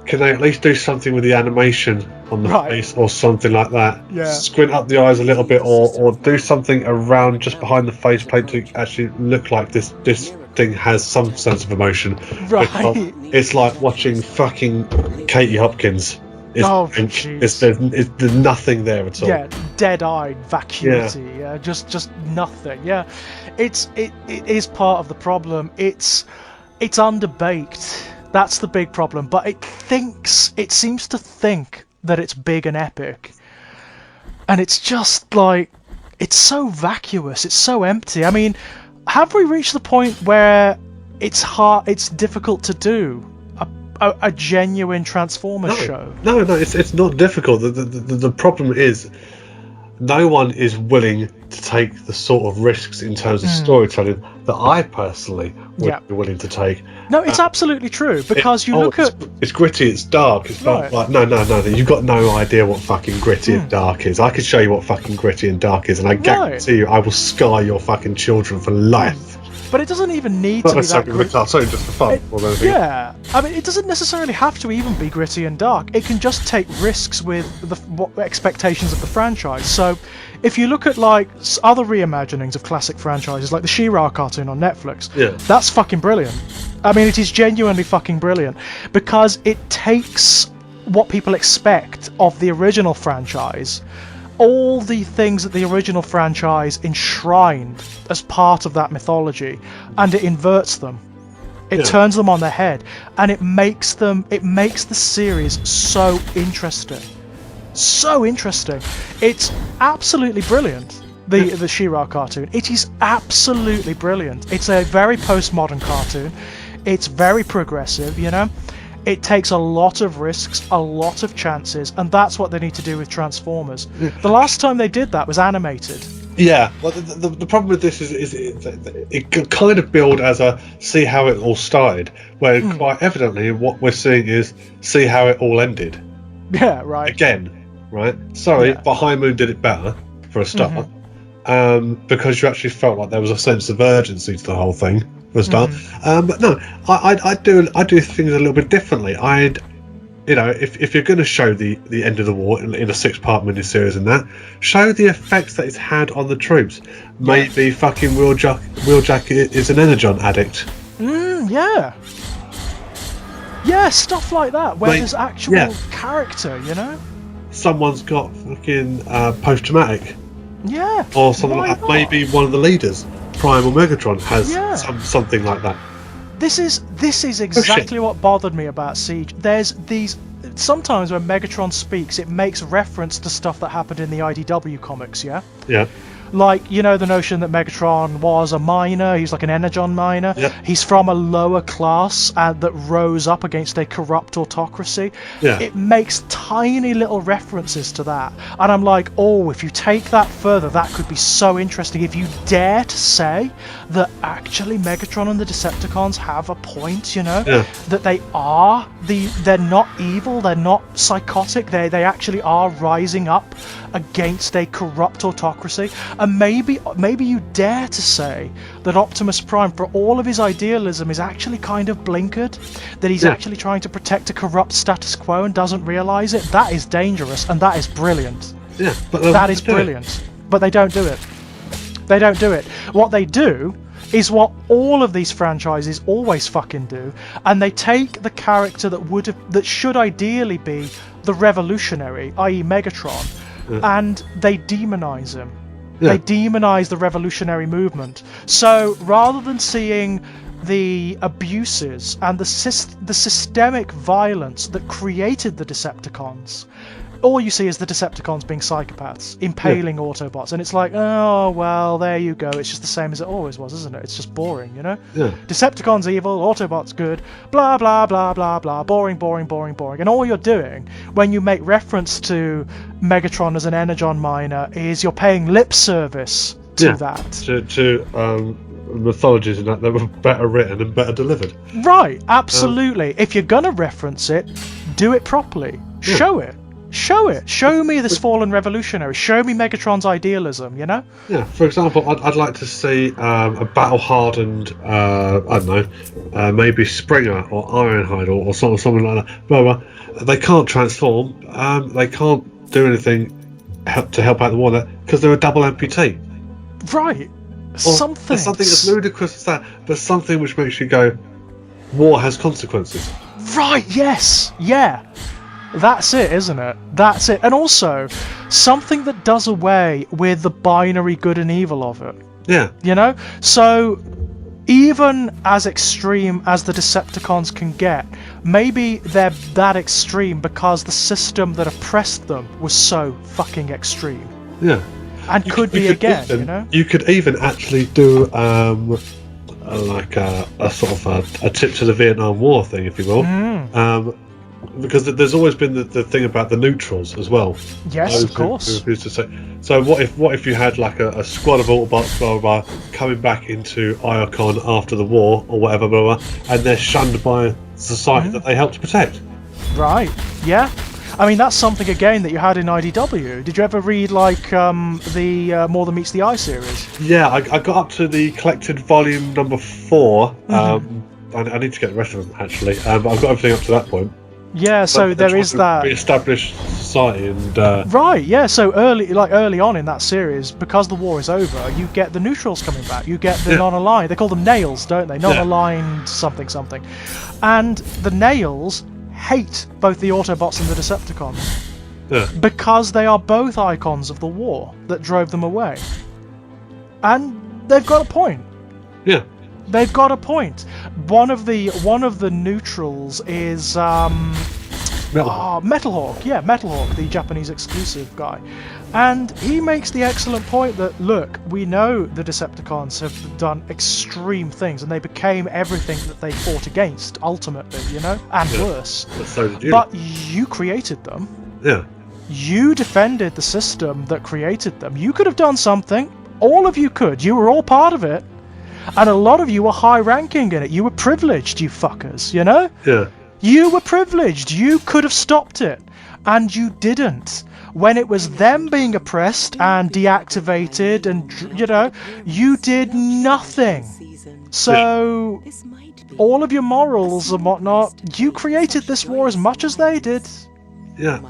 can they at least do something with the animation on the face or something like that? Yeah. Squint up the eyes a little bit, or do something around just behind the faceplate to actually look like this thing has some sense of emotion. Right. It's like watching fucking Katie Hopkins. There's nothing there at all. Yeah, dead-eyed vacuity. Yeah, just nothing. Yeah, it is part of the problem. It's underbaked. That's the big problem. But it seems to think that it's big and epic, and it's just like, it's so vacuous. It's so empty. I mean, have we reached the point where it's difficult to do a genuine Transformers show? No, it's not difficult. The problem is no one is willing to take the sort of risks in terms of storytelling that I personally would be willing to take. No, it's absolutely true, because it's gritty, it's dark, it's like no, you've got no idea what fucking gritty and dark is. I could show you what fucking gritty and dark is, and I guarantee you I will scar your fucking children for life. But it doesn't even need to be that gritty. Cartoon just for fun. Yeah, I mean, it doesn't necessarily have to even be gritty and dark. It can just take risks with what expectations of the franchise. So, if you look at like other reimaginings of classic franchises, like the She-Ra cartoon on Netflix, that's fucking brilliant. I mean, it is genuinely fucking brilliant, because it takes what people expect of the original franchise, all the things that the original franchise enshrined as part of that mythology, and it inverts them. It turns them on their head, and it makes the series so interesting. So interesting. It's absolutely brilliant. The She-Ra cartoon. It is absolutely brilliant. It's a very postmodern cartoon. It's very progressive, you know. It takes a lot of risks, a lot of chances, and that's what they need to do with Transformers. The last time they did that was animated. Yeah, well, the problem with this is it can kind of build as a see how it all started, where quite evidently what we're seeing is see how it all ended. Yeah, right. Again, right? Sorry, but High Moon did it better for a start, because you actually felt like there was a sense of urgency to the whole thing. For a start, but no, I do things a little bit differently. If you're going to show the end of the war in a 6-part miniseries and that, show the effects that it's had on the troops. Maybe fucking Wheeljack is an Energon addict. Yeah, stuff like that, where there's actual character, you know. Someone's got fucking post-traumatic. Yeah. Or something like that. Maybe one of the leaders, Prime or Megatron, has something like that. This is exactly what bothered me about Siege. There's these sometimes when Megatron speaks, it makes reference to stuff that happened in the IDW comics. Yeah. Like, you know, the notion that Megatron was a miner, he's like an energon miner. Yep. He's from a lower class that rose up against a corrupt autocracy. Yeah. It makes tiny little references to that. And I'm like, oh, if you take that further, that could be so interesting. If you dare to say that actually Megatron and the Decepticons have a point, you know? Yeah. That they're not evil, they're not psychotic, they actually are rising up against a corrupt autocracy. And maybe you dare to say that Optimus Prime, for all of his idealism, is actually kind of blinkered, that he's actually trying to protect a corrupt status quo and doesn't realise it. That is dangerous, and that is brilliant. Yeah, but that is brilliant. But they don't do it. They don't do it. What they do is what all of these franchises always fucking do, and they take the character that should ideally be the revolutionary, i.e. Megatron, and they demonize him. They demonize the revolutionary movement. So rather than seeing the abuses and the systemic violence that created the Decepticons, all you see is the Decepticons being psychopaths, impaling Autobots, and it's like, oh, well, there you go. It's just the same as it always was, isn't it? It's just boring, you know? Yeah. Decepticons evil, Autobots good, blah, blah, blah, blah, blah, boring, boring, boring, boring. And all you're doing when you make reference to Megatron as an energon miner is you're paying lip service to that. To mythologies and that were better written and better delivered. Right, absolutely. If you're going to reference it, do it properly. Show it. Show it. Show me this fallen revolutionary. Show me Megatron's idealism, you know? Yeah, for example, I'd like to see a battle-hardened, I don't know, maybe Springer or Ironhide or something like that. Blah, blah. They can't transform. They can't do anything to help out the war because they're a double amputee. Right. Something as ludicrous as that, but something which makes you go, war has consequences. Right, yes. Yeah. That's it, isn't it? That's it. And also, something that does away with the binary good and evil of it. Yeah. You know? So, even as extreme as the Decepticons can get, maybe they're that extreme because the system that oppressed them was so fucking extreme. Yeah. And you could be again, even, you know? You could even actually do like a sort of a tip to the Vietnam War thing, if you will. Because there's always been the thing about the neutrals as well. Yes, of course. Who refuse to say. So what if you had like a squad of Autobots, blah, blah, blah, coming back into Iacon after the war or whatever, blah, blah, and they're shunned by society that they helped to protect. Right. Yeah. I mean, that's something again that you had in IDW. Did you ever read like the More Than Meets the Eye series? Yeah, I got up to the collected volume number 4. I need to get the rest of them actually, but I've got everything up to that point. Yeah, so there is that re-established society and right. Yeah, so early on in that series, because the war is over, you get the neutrals coming back. You get the non-aligned. They call them nails, don't they? Non-aligned something, and the nails hate both the Autobots and the Decepticons because they are both icons of the war that drove them away, and they've got a point. Yeah. They've got a point. One of the neutrals is Metalhawk. Yeah, Metalhawk, the Japanese exclusive guy. And he makes the excellent point that, look, we know the Decepticons have done extreme things and they became everything that they fought against, ultimately, you know? And worse. But so did you. But you created them. Yeah. You defended the system that created them. You could have done something. All of you could. You were all part of it. And a lot of you were high-ranking in it. You were privileged, you fuckers, you know? Yeah. You were privileged. You could have stopped it. And you didn't. When it was them being oppressed and deactivated and, you know, you did nothing. So, all of your morals and whatnot, you created this war as much as they did. Yeah.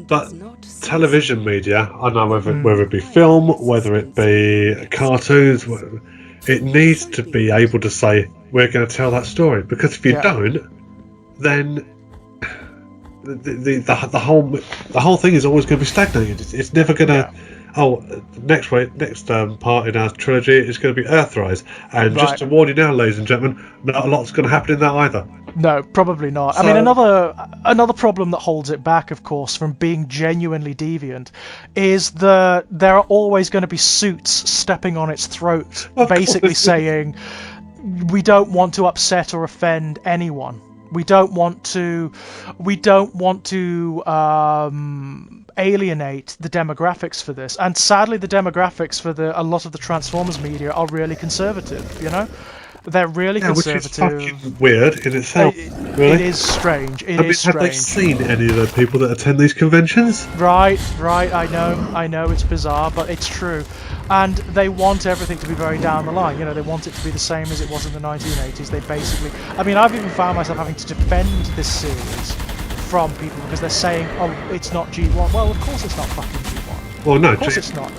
But television media, I don't know whether it be film, whether it be cartoons, it needs to be able to say, we're going to tell that story. Because if you don't, then the whole thing is always going to be stagnated. It's never going to... next part in our trilogy is going to be Earthrise. And just to warn you now, ladies and gentlemen, not a lot's going to happen in that either. No, probably not. So, I mean, another problem that holds it back, of course, from being genuinely deviant, is that there are always going to be suits stepping on its throat, basically saying, we don't want to upset or offend anyone. We don't want to alienate the demographics for this. And sadly, the demographics for a lot of the Transformers media are really conservative. You know. They're really conservative. Which is fucking weird in itself. Really? It is strange. Have they seen any of the people that attend these conventions? Right. I know, it's bizarre, but it's true. And they want everything to be very down the line. You know, they want it to be the same as it was in the 1980s. They basically... I mean, I've even found myself having to defend this series from people because they're saying, oh, it's not G1. Well, of course it's not fucking G1. Well, no, of course it's not.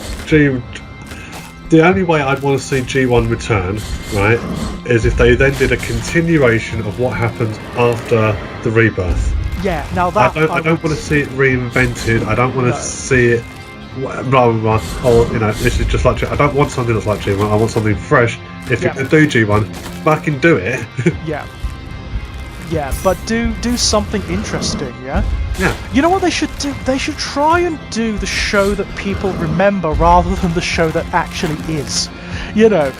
The only way I'd want to see G1 return, right, is if they then did a continuation of what happened after the rebirth. Yeah, now that... I don't want to see it reinvented. I don't want to see it... blah, blah, blah. Oh, you know, this is just like... I don't want something that's like G1. I want something fresh. If you're going to do G1, fucking do it. Yeah, but do something interesting, yeah? Yeah. You know what they should do? They should try and do the show that people remember rather than the show that actually is. You know,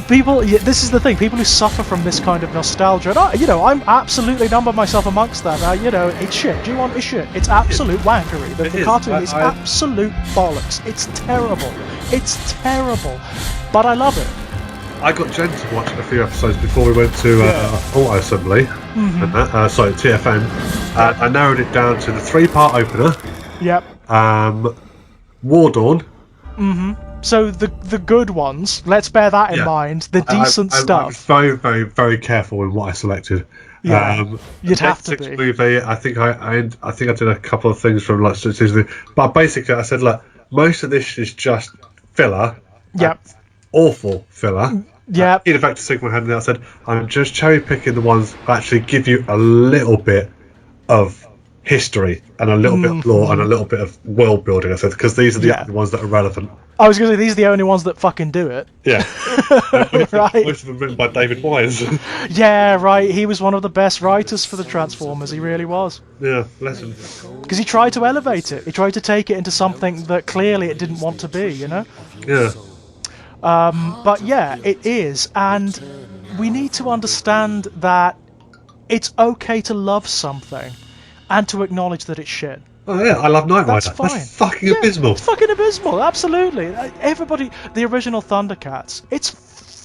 people. This is the thing. People who suffer from this kind of nostalgia, and you know, I'm absolutely number myself amongst that. You know, it's shit. G1 is shit. It's absolute wankery. The cartoon is absolute bollocks. It's terrible. It's terrible, but I love it. I got Jen to watch a few episodes before we went to Auto Assembly, and that, TFN. I narrowed it down to the 3-part opener. Yep. War Dawn. So the good ones. Let's bear that in mind. The decent stuff. I was very, very, very careful in what I selected. Yeah. You'd have to be. Movie. I think I did a couple of things from like season, but basically I said, look, most of this is just filler. Yep. Awful filler. Yeah. In fact, to stick my hand in, I said, I'm just cherry picking the ones that actually give you a little bit of history and a little bit of lore and a little bit of world building. I said, because these are the only ones that are relevant. I was going to say, these are the only ones that fucking do it. Yeah. Right. Most of them written by David Wise. Yeah, right. He was one of the best writers for the Transformers. He really was. Yeah, bless him. Because he tried to elevate it. He tried to take it into something that clearly it didn't want to be, you know? Yeah. But yeah, it is, and we need to understand that it's okay to love something and to acknowledge that it's shit. Oh yeah, I love Knight Rider. That's fine. That's fucking abysmal. It's fucking abysmal, absolutely. Everybody, the original Thundercats, it's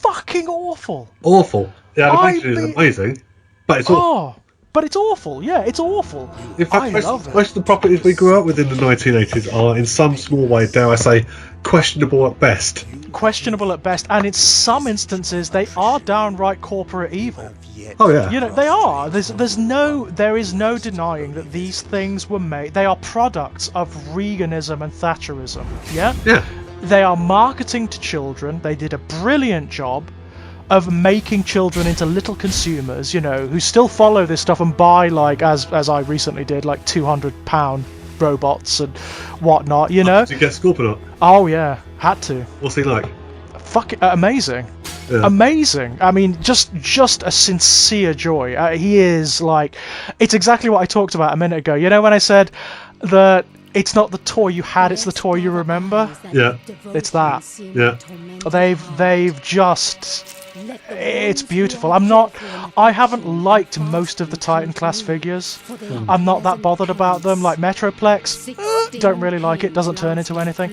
fucking awful. Awful. Yeah, animation is amazing, but it's awful. But it's awful, yeah, it's awful. In fact, love it. most of the properties we grew up with in the 1980s are, in some small way, dare I say, questionable at best. Questionable at best, and in some instances, they are downright corporate evil. Oh yeah. You know, they are. There is no denying that these things were made. They are products of Reaganism and Thatcherism. Yeah. Yeah. They are marketing to children. They did a brilliant job of making children into little consumers, you know, who still follow this stuff and buy, like, as I recently did, like £200 robots and whatnot, you know. Did you get Scorponok? Oh yeah, had to. What's he like? Fucking amazing. Yeah. Amazing. I mean, just a sincere joy. He is like, it's exactly what I talked about a minute ago. You know when I said that it's not the toy you had, it's the toy you remember? Yeah. It's that. Yeah. They've just... It's beautiful. I haven't liked most of the Titan class figures. I'm not that bothered about them. Like Metroplex, don't really like it, doesn't turn into anything.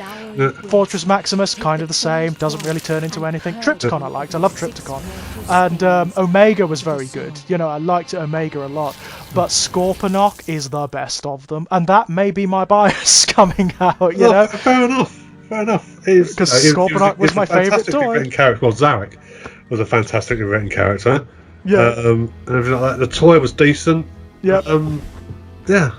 Fortress Maximus, kind of the same, doesn't really turn into anything. Trypticon I liked, I love Trypticon. And Omega was very good. You know, I liked Omega a lot. But Scorponok is the best of them. And that may be my bias coming out, you know? Fair enough. Because Scorponok was my favourite toy. Character. Well, Zarek was a fantastically written character. Yeah. And everything like that. The toy was decent. Yeah. Yeah.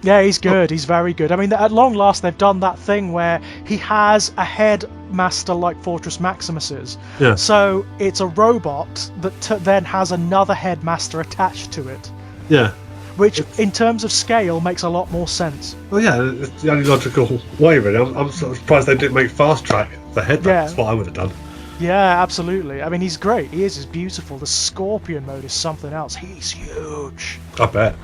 Yeah, he's good. He's very good. I mean, at long last, they've done that thing where he has a headmaster like Fortress Maximus is. Yeah. So it's a robot that then has another headmaster attached to it. Yeah. Which, in terms of scale, makes a lot more sense. Well, yeah, it's the only logical way, really. I'm sort of surprised they didn't make Fast Track the head. Yeah. That's what I would have done. Yeah, absolutely. I mean, he's great. He's beautiful. The Scorpion mode is something else. He's huge. I bet.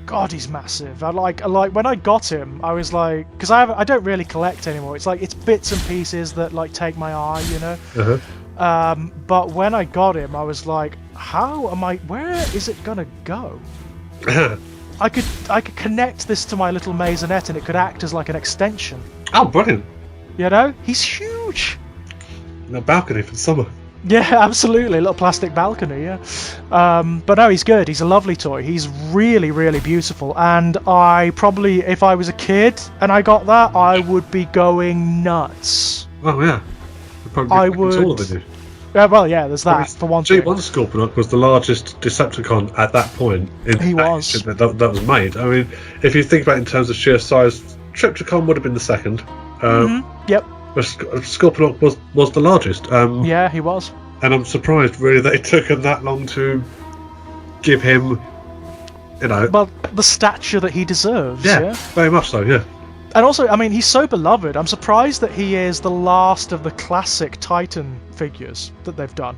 God, he's massive. I like when I got him, I was like, because I don't really collect anymore. It's like it's bits and pieces that like take my eye, you know. But when I got him, I was like, where is it gonna go? I could connect this to my little maisonette and it could act as like an extension. Oh, brilliant. You know, he's huge. A balcony for the summer. Yeah, absolutely. A little plastic balcony, yeah. But no, he's good. He's a lovely toy. He's really, really beautiful. And I probably, if I was a kid and I got that, I would be going nuts. Oh, yeah. I would. Well, yeah, there's that for one thing. G1 Scorponok was the largest Decepticon at that point. He was. That was made. I mean, if you think about it in terms of sheer size, Triptychon would have been the second. Yep. Scorponok was the largest. Yeah, he was. And I'm surprised, really, that it took him that long to give him, well, the stature that he deserves. Yeah, very much so, yeah. And also, I mean, he's so beloved. I'm surprised that he is the last of the classic Titan figures that they've done.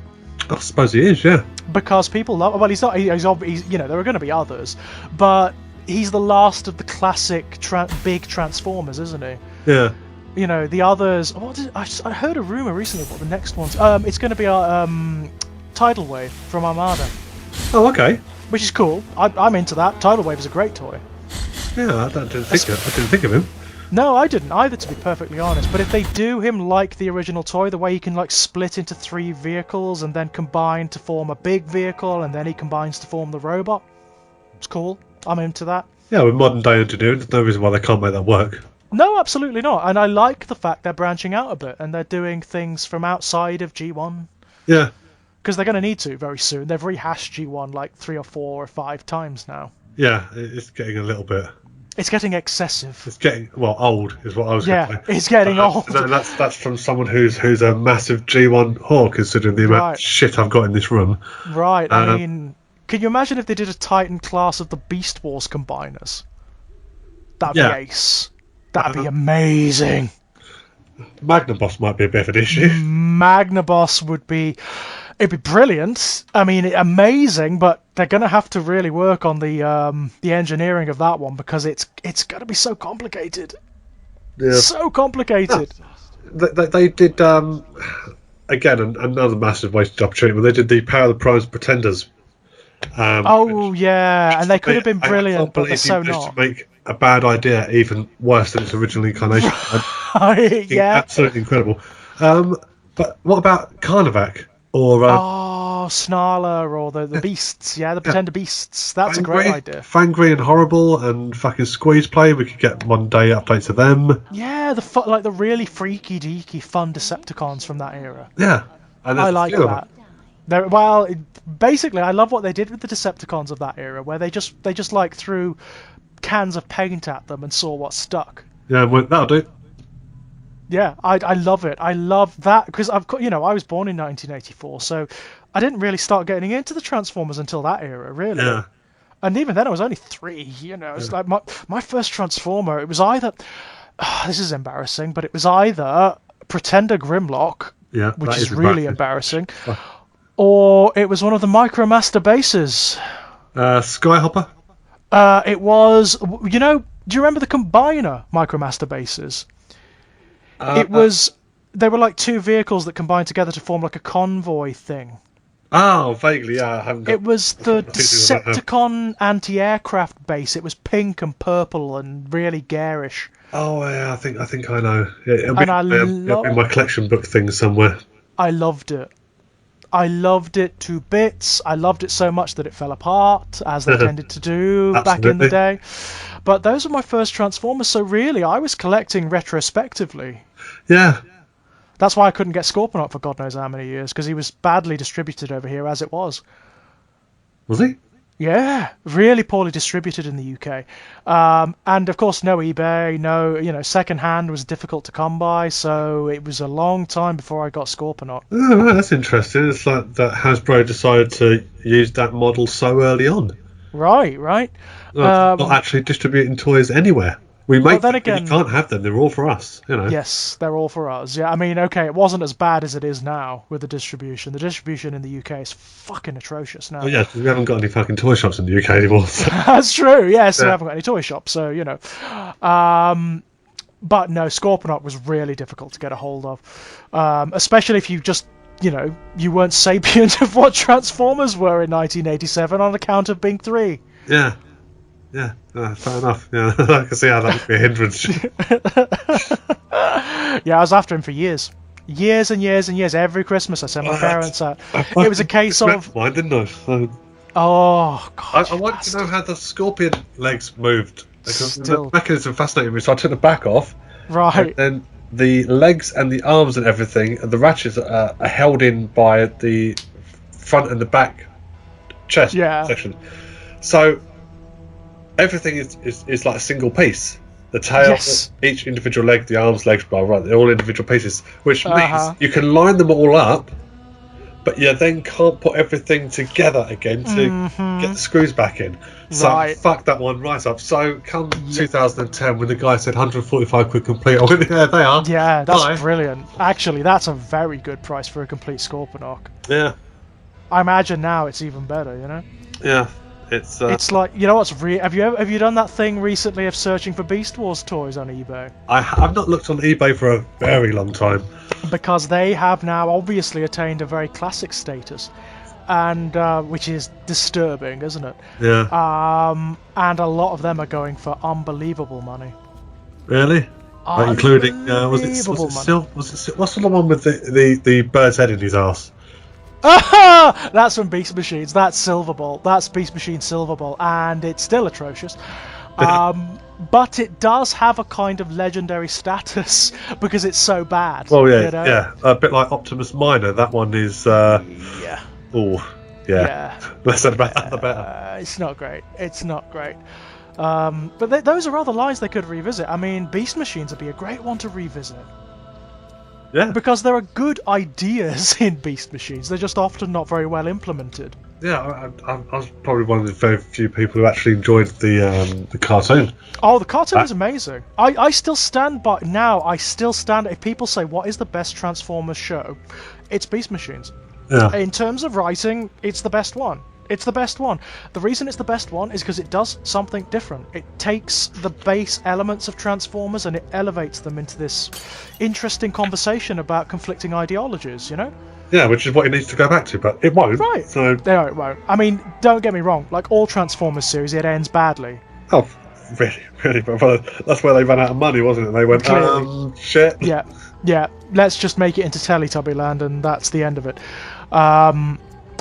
I suppose he is, yeah. Because people love. Well, he's not. He's there are going to be others, but he's the last of the classic big Transformers, isn't he? Yeah. The others. I heard a rumor recently what the next one's. It's going to be a Tidal Wave from Armada. Oh, okay. Which is cool. I'm into that. Tidal Wave is a great toy. Yeah, I didn't think of him. No, I didn't either, to be perfectly honest. But if they do him like the original toy, the way he can like split into 3 vehicles and then combine to form a big vehicle, and then he combines to form the robot, it's cool. I'm into that. Yeah, with modern day engineering, there's no reason why they can't make that work. No, absolutely not. And I like the fact they're branching out a bit and they're doing things from outside of G1. Yeah. Because they're going to need to very soon. They've rehashed G1 like 3 or 4 or 5 times now. Yeah, it's getting a little bit. It's getting excessive. It's getting old is what I was going to say. Yeah, it's getting old. And that's from someone who's a massive G1 whore, considering the amount of shit I've got in this room. Right. I mean, can you imagine if they did a Titan class of the Beast Wars combiners? That'd be ace. That'd be amazing. Magnaboss might be a bit of an issue. Magnaboss would be... It'd be brilliant. I mean, amazing, but they're going to have to really work on the engineering of that one because it's going to be so complicated. Yeah. So complicated. Yeah. They did, again, another massive wasted opportunity, but they did the Power of the Prize Pretenders. And they could have been brilliant, but they're so not. To make a bad idea even worse than its original incarnation. Yeah. Absolutely incredible. But what about Carnivac? Or Snarler or the beasts, the Pretender beasts. That's a great idea. Fangry and Horrible and fucking Squeeze Play. We could get one day updates of them. Yeah, the really freaky deaky fun Decepticons from that era. Yeah, and I like that. Basically, I love what they did with the Decepticons of that era, where they just like threw cans of paint at them and saw what stuck. Yeah, well, that'll do. Yeah, I love it. I love that because I was born in 1984, so I didn't really start getting into the Transformers until that era, really. Yeah. And even then, I was only 3. It's like my first Transformer. It was either this is embarrassing, but it was either Pretender Grimlock, which is really embarrassing, or it was one of the Micromaster bases. Skyhopper. It was. Do you remember the Combiner Micromaster bases? They were like 2 vehicles that combined together to form like a convoy thing. Oh, vaguely, yeah. I haven't got... It was the Decepticon anti-aircraft base. It was pink and purple and really garish. Oh, yeah, I think I know. Yeah, it'll be in my collection book thing somewhere. I loved it. I loved it to bits. I loved it so much that it fell apart, as they tended to do back in the day. But those were my first Transformers, so really I was collecting retrospectively. Yeah. That's why I couldn't get Scorponok for God knows how many years, because he was badly distributed over here as it was. Was he? Yeah, really poorly distributed in the UK. And of course no eBay, second hand was difficult to come by, so it was a long time before I got Scorponok. Oh, that's interesting. It's like that Hasbro decided to use that model so early on. Right. Not actually distributing toys anywhere. We make them, again, you can't have them. They're all for us, you know. Yes, they're all for us. Yeah, I mean, okay, it wasn't as bad as it is now with the distribution. The distribution in the UK is fucking atrocious now. Oh yeah, we haven't got any fucking toy shops in the UK anymore. So. That's true. Yes, we haven't got any toy shops, so you know. But no, Scorponok was really difficult to get a hold of, especially if you just, you know, you weren't sapient of what Transformers were in 1987 on account of Bing 3. Yeah. Yeah, fair enough. Yeah, I can see how that would be a hindrance. Yeah, I was after him for years. Years and years and years. Every Christmas I sent my parents out. It was a case of... mine, didn't I? So... Oh, God. I wanted to know how the scorpion legs moved. Because the mechanism fascinated me, so I took the back off. Right. And then the legs and the arms and everything, and the ratchets are held in by the front and the back chest section. So... everything is like a single piece. The tail, each individual leg, the arms, legs, blah, blah, they're all individual pieces, which means you can line them all up, but you then can't put everything together again to get the screws back in. So fuck that one right up. So come 2010, when the guy said 145 quid complete, I went, yeah, they are. Yeah, that's brilliant. Actually, that's a very good price for a complete Scorponok. Yeah. I imagine now it's even better, you know? Yeah. It's like, you know what's have you done that thing recently of searching for Beast Wars toys on eBay? I've not looked on eBay for a very long time, because they have now obviously attained a very classic status, and which is disturbing, isn't it? Yeah. And a lot of them are going for unbelievable money. Really? Including was it what's the one with the bird's head in his ass? That's from Beast Machines. That's Silverbolt. That's Beast Machine Silverbolt, and it's still atrocious. But it does have a kind of legendary status because it's so bad. Well, yeah, you know? Yeah, a bit like Optimus Minor. That one is. Yeah. Oh, yeah. Less said about that, the better. It's not great. It's not great. But those are other lines they could revisit. I mean, Beast Machines would be a great one to revisit. Yeah. Because there are good ideas in Beast Machines. They're just often not very well implemented. Yeah, I was probably one of the very few people who actually enjoyed the cartoon. Oh, the cartoon is amazing. I still stand by now. I still stand. If people say what is the best Transformers show, it's Beast Machines. Yeah. In terms of writing, it's the best one. It's the best one. The reason it's the best one is because it does something different. It takes the base elements of Transformers and it elevates them into this interesting conversation about conflicting ideologies, you know? Yeah, which is what it needs to go back to, but it won't. Right. So... No, it won't. I mean, don't get me wrong. Like all Transformers series, it ends badly. Oh, really? But that's where they ran out of money, wasn't it? They went, shit. Yeah. Let's just make it into Teletubby Land, and that's the end of it.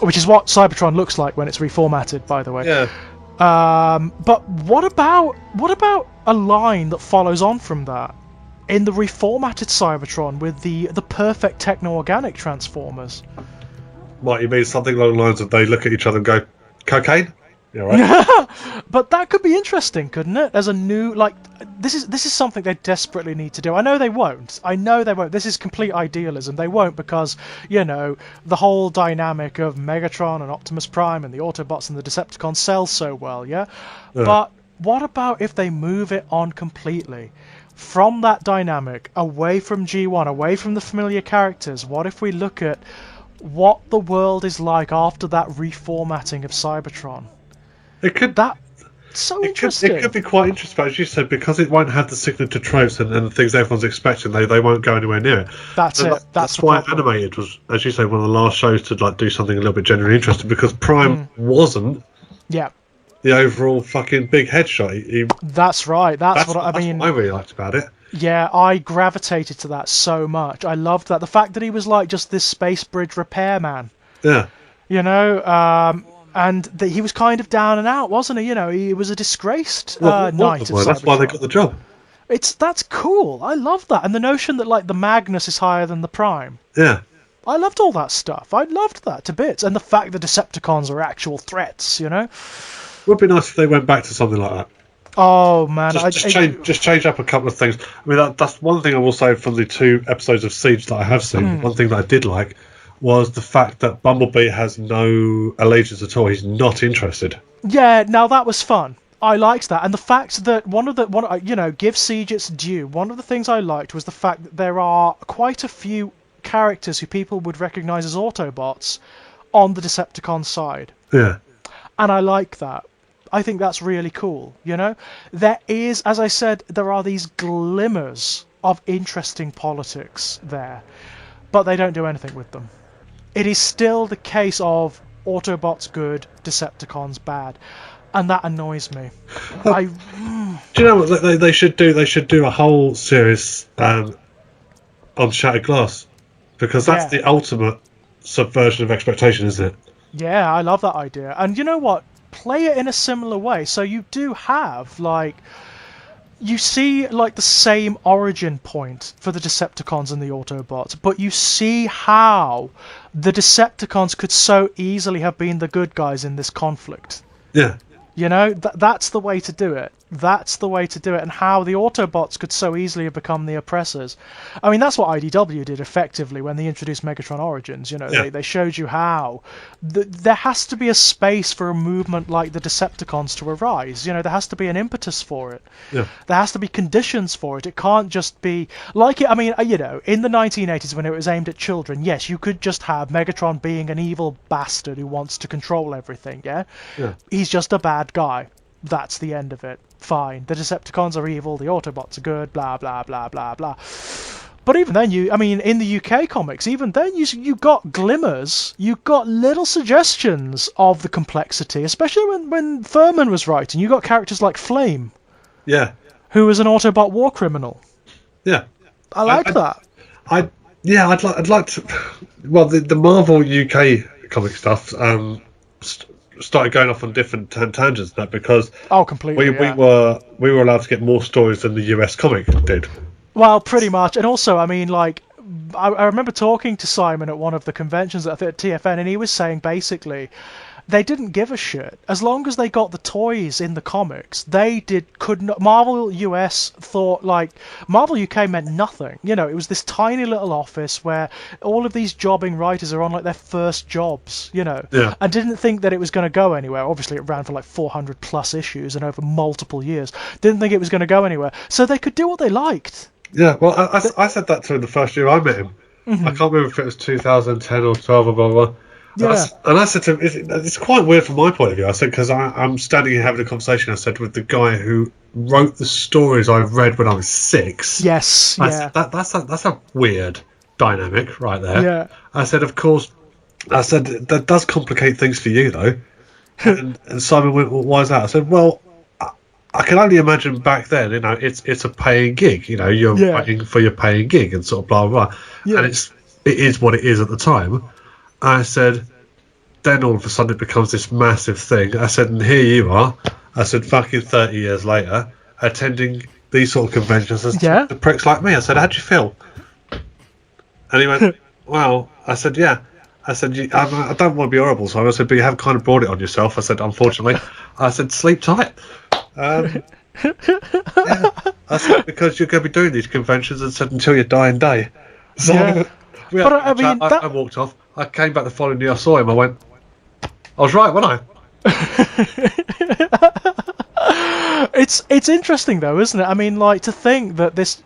Which is what Cybertron looks like when it's reformatted, by the way. Yeah. But what about a line that follows on from that in the reformatted Cybertron with the perfect techno-organic Transformers? What, you mean something along the lines of they look at each other and go, cocaine? Yeah, right. But that could be interesting, couldn't it? As a new, like, this is something they desperately need to do. I know they won't. This is complete idealism. They won't because, you know, the whole dynamic of Megatron and Optimus Prime and the Autobots and the Decepticons sells so well, yeah? But what about if they move it on completely? From that dynamic, away from G1, away from the familiar characters, what if we look at what the world is like after that reformatting of Cybertron? It could. Interesting. It could be quite interesting, but as you said, because it won't have the signature tropes and the things everyone's expecting, they won't go anywhere near it. That's why Animated was, as you say, one of the last shows to like do something a little bit genuinely interesting, because Prime wasn't the overall fucking big headshot. That's right. That's what I mean. What I really liked about it. Yeah, I gravitated to that so much. I loved that. The fact that he was like just this space bridge repairman. Yeah. You know, and he was kind of down and out, wasn't he? You know, he was a disgraced knight of Cybertron. That's why they got the job. That's cool. I love that. And the notion that like the Magnus is higher than the Prime. Yeah. I loved all that stuff. I loved that to bits. And the fact that Decepticons are actual threats, you know? It would be nice if they went back to something like that. Oh man, just change up a couple of things. I mean, that's one thing I will say from the 2 episodes of Siege that I have seen. One thing that I did like was the fact that Bumblebee has no allegiance at all. He's not interested. Yeah, now that was fun. I liked that, and the fact that give Siege its due. One of the things I liked was the fact that there are quite a few characters who people would recognise as Autobots on the Decepticon side. Yeah. And I like that. I think that's really cool, There is, as I said, there are these glimmers of interesting politics there, but they don't do anything with them. It is still the case of Autobots good, Decepticons bad, and that annoys me. Do you know what they should do? They should do a whole series on Shattered Glass, because that's the ultimate subversion of expectation, isn't it? Yeah, I love that idea. And you know what? Play it in a similar way. So you do have, you see, the same origin point for the Decepticons and the Autobots, but you see how the Decepticons could so easily have been the good guys in this conflict. Yeah. That's the way to do it. That's the way to do it, and how the Autobots could so easily have become the oppressors. I mean, that's what IDW did effectively when they introduced Megatron Origins. They showed you how there has to be a space for a movement like the Decepticons to arise. There has to be an impetus for it. Yeah. There has to be conditions for it. It can't just be like it. I mean, in the 1980s when it was aimed at children, yes, you could just have Megatron being an evil bastard who wants to control everything. Yeah. He's just a bad guy. That's the end of it. Fine. The Decepticons are evil, the Autobots are good, blah, blah, blah, blah, blah. But even then, in the UK comics, even then, you got glimmers, you got little suggestions of the complexity, especially when Furman was writing. You got characters like Flame. Yeah. Who was an Autobot war criminal. Yeah. I like that. I'd like to... Well, the Marvel UK comic stuff... started going off on different tangents that because completely we were allowed to get more stories than the US comic did. Well, pretty much. And also, I remember talking to Simon at one of the conventions at TFN, and he was saying basically they didn't give a shit as long as they got the toys in the comics. Marvel US thought Marvel UK meant nothing. It was this tiny little office where all of these jobbing writers are on their first jobs, and didn't think that it was going to go anywhere. Obviously, it ran for 400 plus issues and over multiple years. Didn't think it was going to go anywhere, so they could do what they liked. Yeah, well, I said that to him the first year I met him. Mm-hmm. I can't remember if it was 2010 or 12 or blah, blah, blah. Yeah. And I said to him, it's quite weird from my point of view. I said, because I'm standing here having a conversation, I said, with the guy who wrote the stories I read when I was 6. Yes, yeah. That's a weird dynamic right there. Yeah. I said, of course, that does complicate things for you, though. and Simon went, well, why is that? I said, well, I can only imagine back then, it's a paying gig. You're writing for your paying gig and sort of blah, blah, blah. Yeah. And it is what it is at the time. I said, then all of a sudden it becomes this massive thing. I said, and here you are. I said, fucking 30 years later, attending these sort of conventions as the pricks like me. I said, how'd you feel? And he went, well, I said, yeah. I said, I don't want to be horrible, so I said, but you have kind of brought it on yourself. I said, unfortunately. I said, sleep tight. Yeah. I said, because you're going to be doing these conventions, and said, until your dying day. So, but I walked off. I came back the following year, I saw him, I went, I was right, wasn't I? It's interesting though, isn't it? To think that this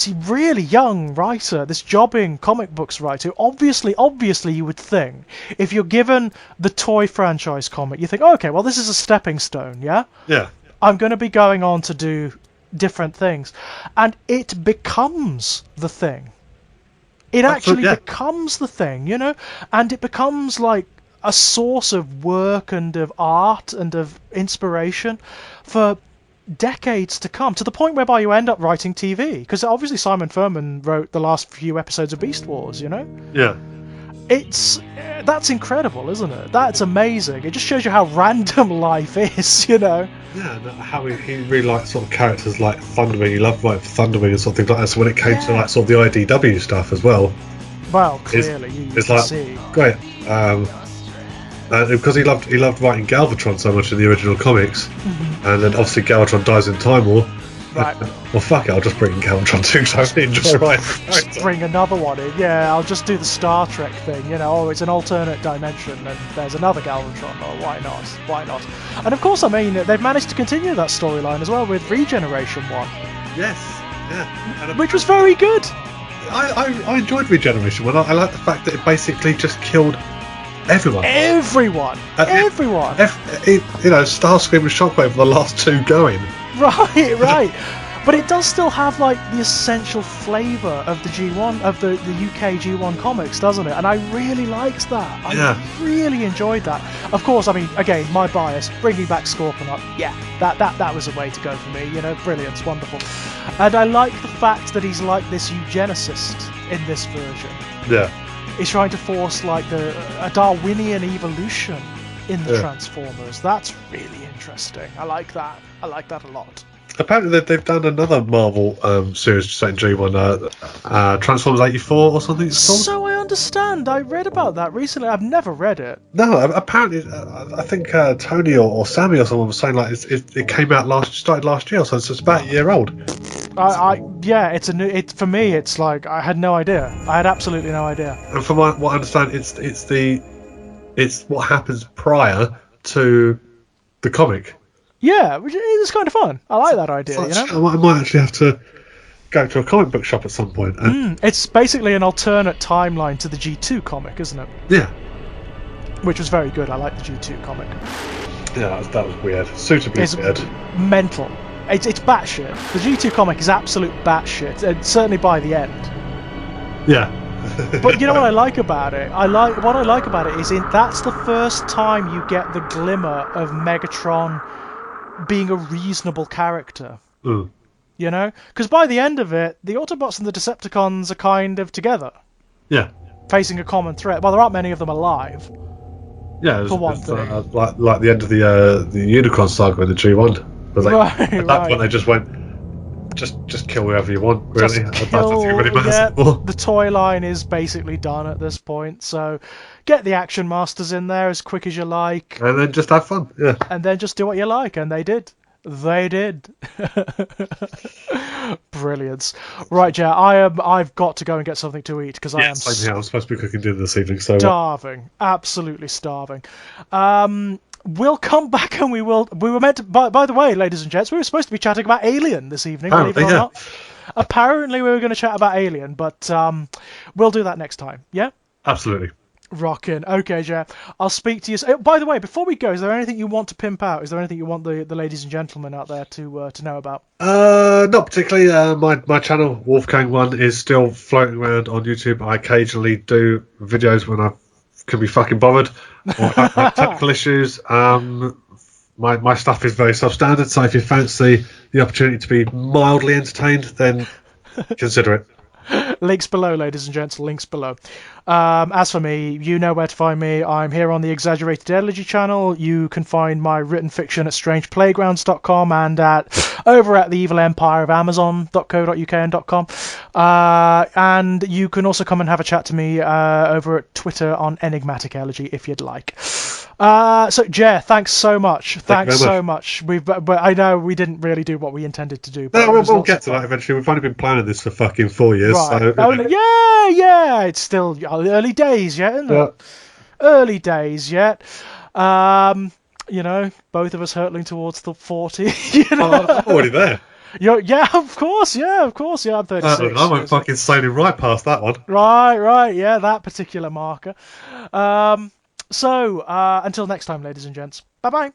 really young writer, this jobbing comic books writer, obviously you would think, if you're given the toy franchise comic, you think, oh, okay, well, this is a stepping stone, yeah? Yeah. I'm going to be going on to do different things. And it becomes the thing. It actually becomes the thing, and it becomes a source of work and of art and of inspiration for decades to come, to the point whereby you end up writing TV. Because obviously Simon Furman wrote the last few episodes of Beast Wars, Yeah. That's incredible, isn't it? That's amazing. It just shows you how random life is, Yeah, how he really liked sort of characters like Thunderwing. He loved writing for Thunderwing and sort of things like that. So when it came to sort of the IDW stuff as well. Well, clearly you can see. Great. Because he loved writing Galvatron so much in the original comics, and then obviously Galvatron dies in Time War. Right. Well, fuck it, I'll just bring in Galvatron 2 because I really enjoy writing. Just bring another one in. Yeah, I'll just do the Star Trek thing. It's an alternate dimension, and there's another Galvatron. Oh, why not? Why not? And of course, I mean, they've managed to continue that storyline as well with Regeneration 1. Yes. Yeah. Which was very good. I enjoyed Regeneration 1. I like the fact that it basically just killed everyone. Everyone. Starscream and Shockwave were the last two going. Right. But it does still have like the essential flavour of the G1 of the UK G1 comics, doesn't it? And I really liked that. I really enjoyed that. Of course, I mean, again, my bias, bringing back Scorponok. Yeah, that was a way to go for me. Brilliant, wonderful. And I like the fact that he's like this eugenicist in this version. Yeah. He's trying to force like a Darwinian evolution in the Transformers. That's really interesting. I like that. I like that a lot. Apparently they've done another Marvel series set in G1, Transformers 84 or something it's called. So I understand. I read about that recently. I've never read it. No, apparently I think Tony or Sammy or someone was saying like it came out started last year, so it's about a year old. It's a new. For me, it's like I had no idea. I had absolutely no idea. And from what I understand, it's what happens prior to the comic. Yeah, which is kind of fun. I like that idea. I might actually have to go to a comic book shop at some point. It's basically an alternate timeline to the G2 comic, isn't it? Yeah. Which was very good. I like the G2 comic. Yeah, that was weird. Suitably weird. Mental. It's batshit. The G2 comic is absolute batshit, and certainly by the end. Yeah. But you know what I like about it? What I like about it is that's the first time you get the glimmer of Megatron being a reasonable character. Because by the end of it, the Autobots and the Decepticons are kind of together. Yeah. Facing a common threat. Well, there aren't many of them alive. Yeah, for one thing. Like the end of the Unicron saga in the G1. At that point, they just went, just kill whoever you want, really. The toy line is basically done at this point, so get the Action Masters in there as quick as you like. And then just have fun, yeah. And then just do what you like, and they did. They did. Brilliant. Right, Jay, I've got to go and get something to eat, because I am same here. I'm supposed to be cooking dinner this evening, so... Starving. Absolutely starving. We'll come back and we were meant to, by the way, ladies and gents, we were supposed to be chatting about Alien this evening, believe it or not. Apparently we were going to chat about Alien, but we'll do that next time, yeah? Absolutely. Rockin'. Okay, Jay. I'll speak to you. By the way, before we go, is there anything you want to pimp out? Is there anything you want the ladies and gentlemen out there to know about? Not particularly. My channel, Wolfgang One, is still floating around on YouTube. I occasionally do videos when I can be fucking bothered, or have technical issues. My stuff is very substandard, so if you fancy the opportunity to be mildly entertained, then consider it. Links below, ladies and gents, links below. As for me, you know where to find me. I'm here on the Exaggerated Elegy channel. You can find my written fiction at strangeplaygrounds.com and over at the Evil Empire of Amazon.co.uk and .com. And you can also come and have a chat to me over at Twitter on Enigmatic Elegy if you'd like. So, Jer, thanks so much. Thanks so much. But I know we didn't really do what we intended to do. But we'll get to that eventually. We've only been planning this for fucking 4 years. Right. So, yeah. It's still early days yet, isn't it? Early days yet. Both of us hurtling towards the 40. I'm already there. Of course. I'm 36. I went fucking sailing right past that one. Right. Yeah, that particular marker. So, until next time, ladies and gents. Bye-bye.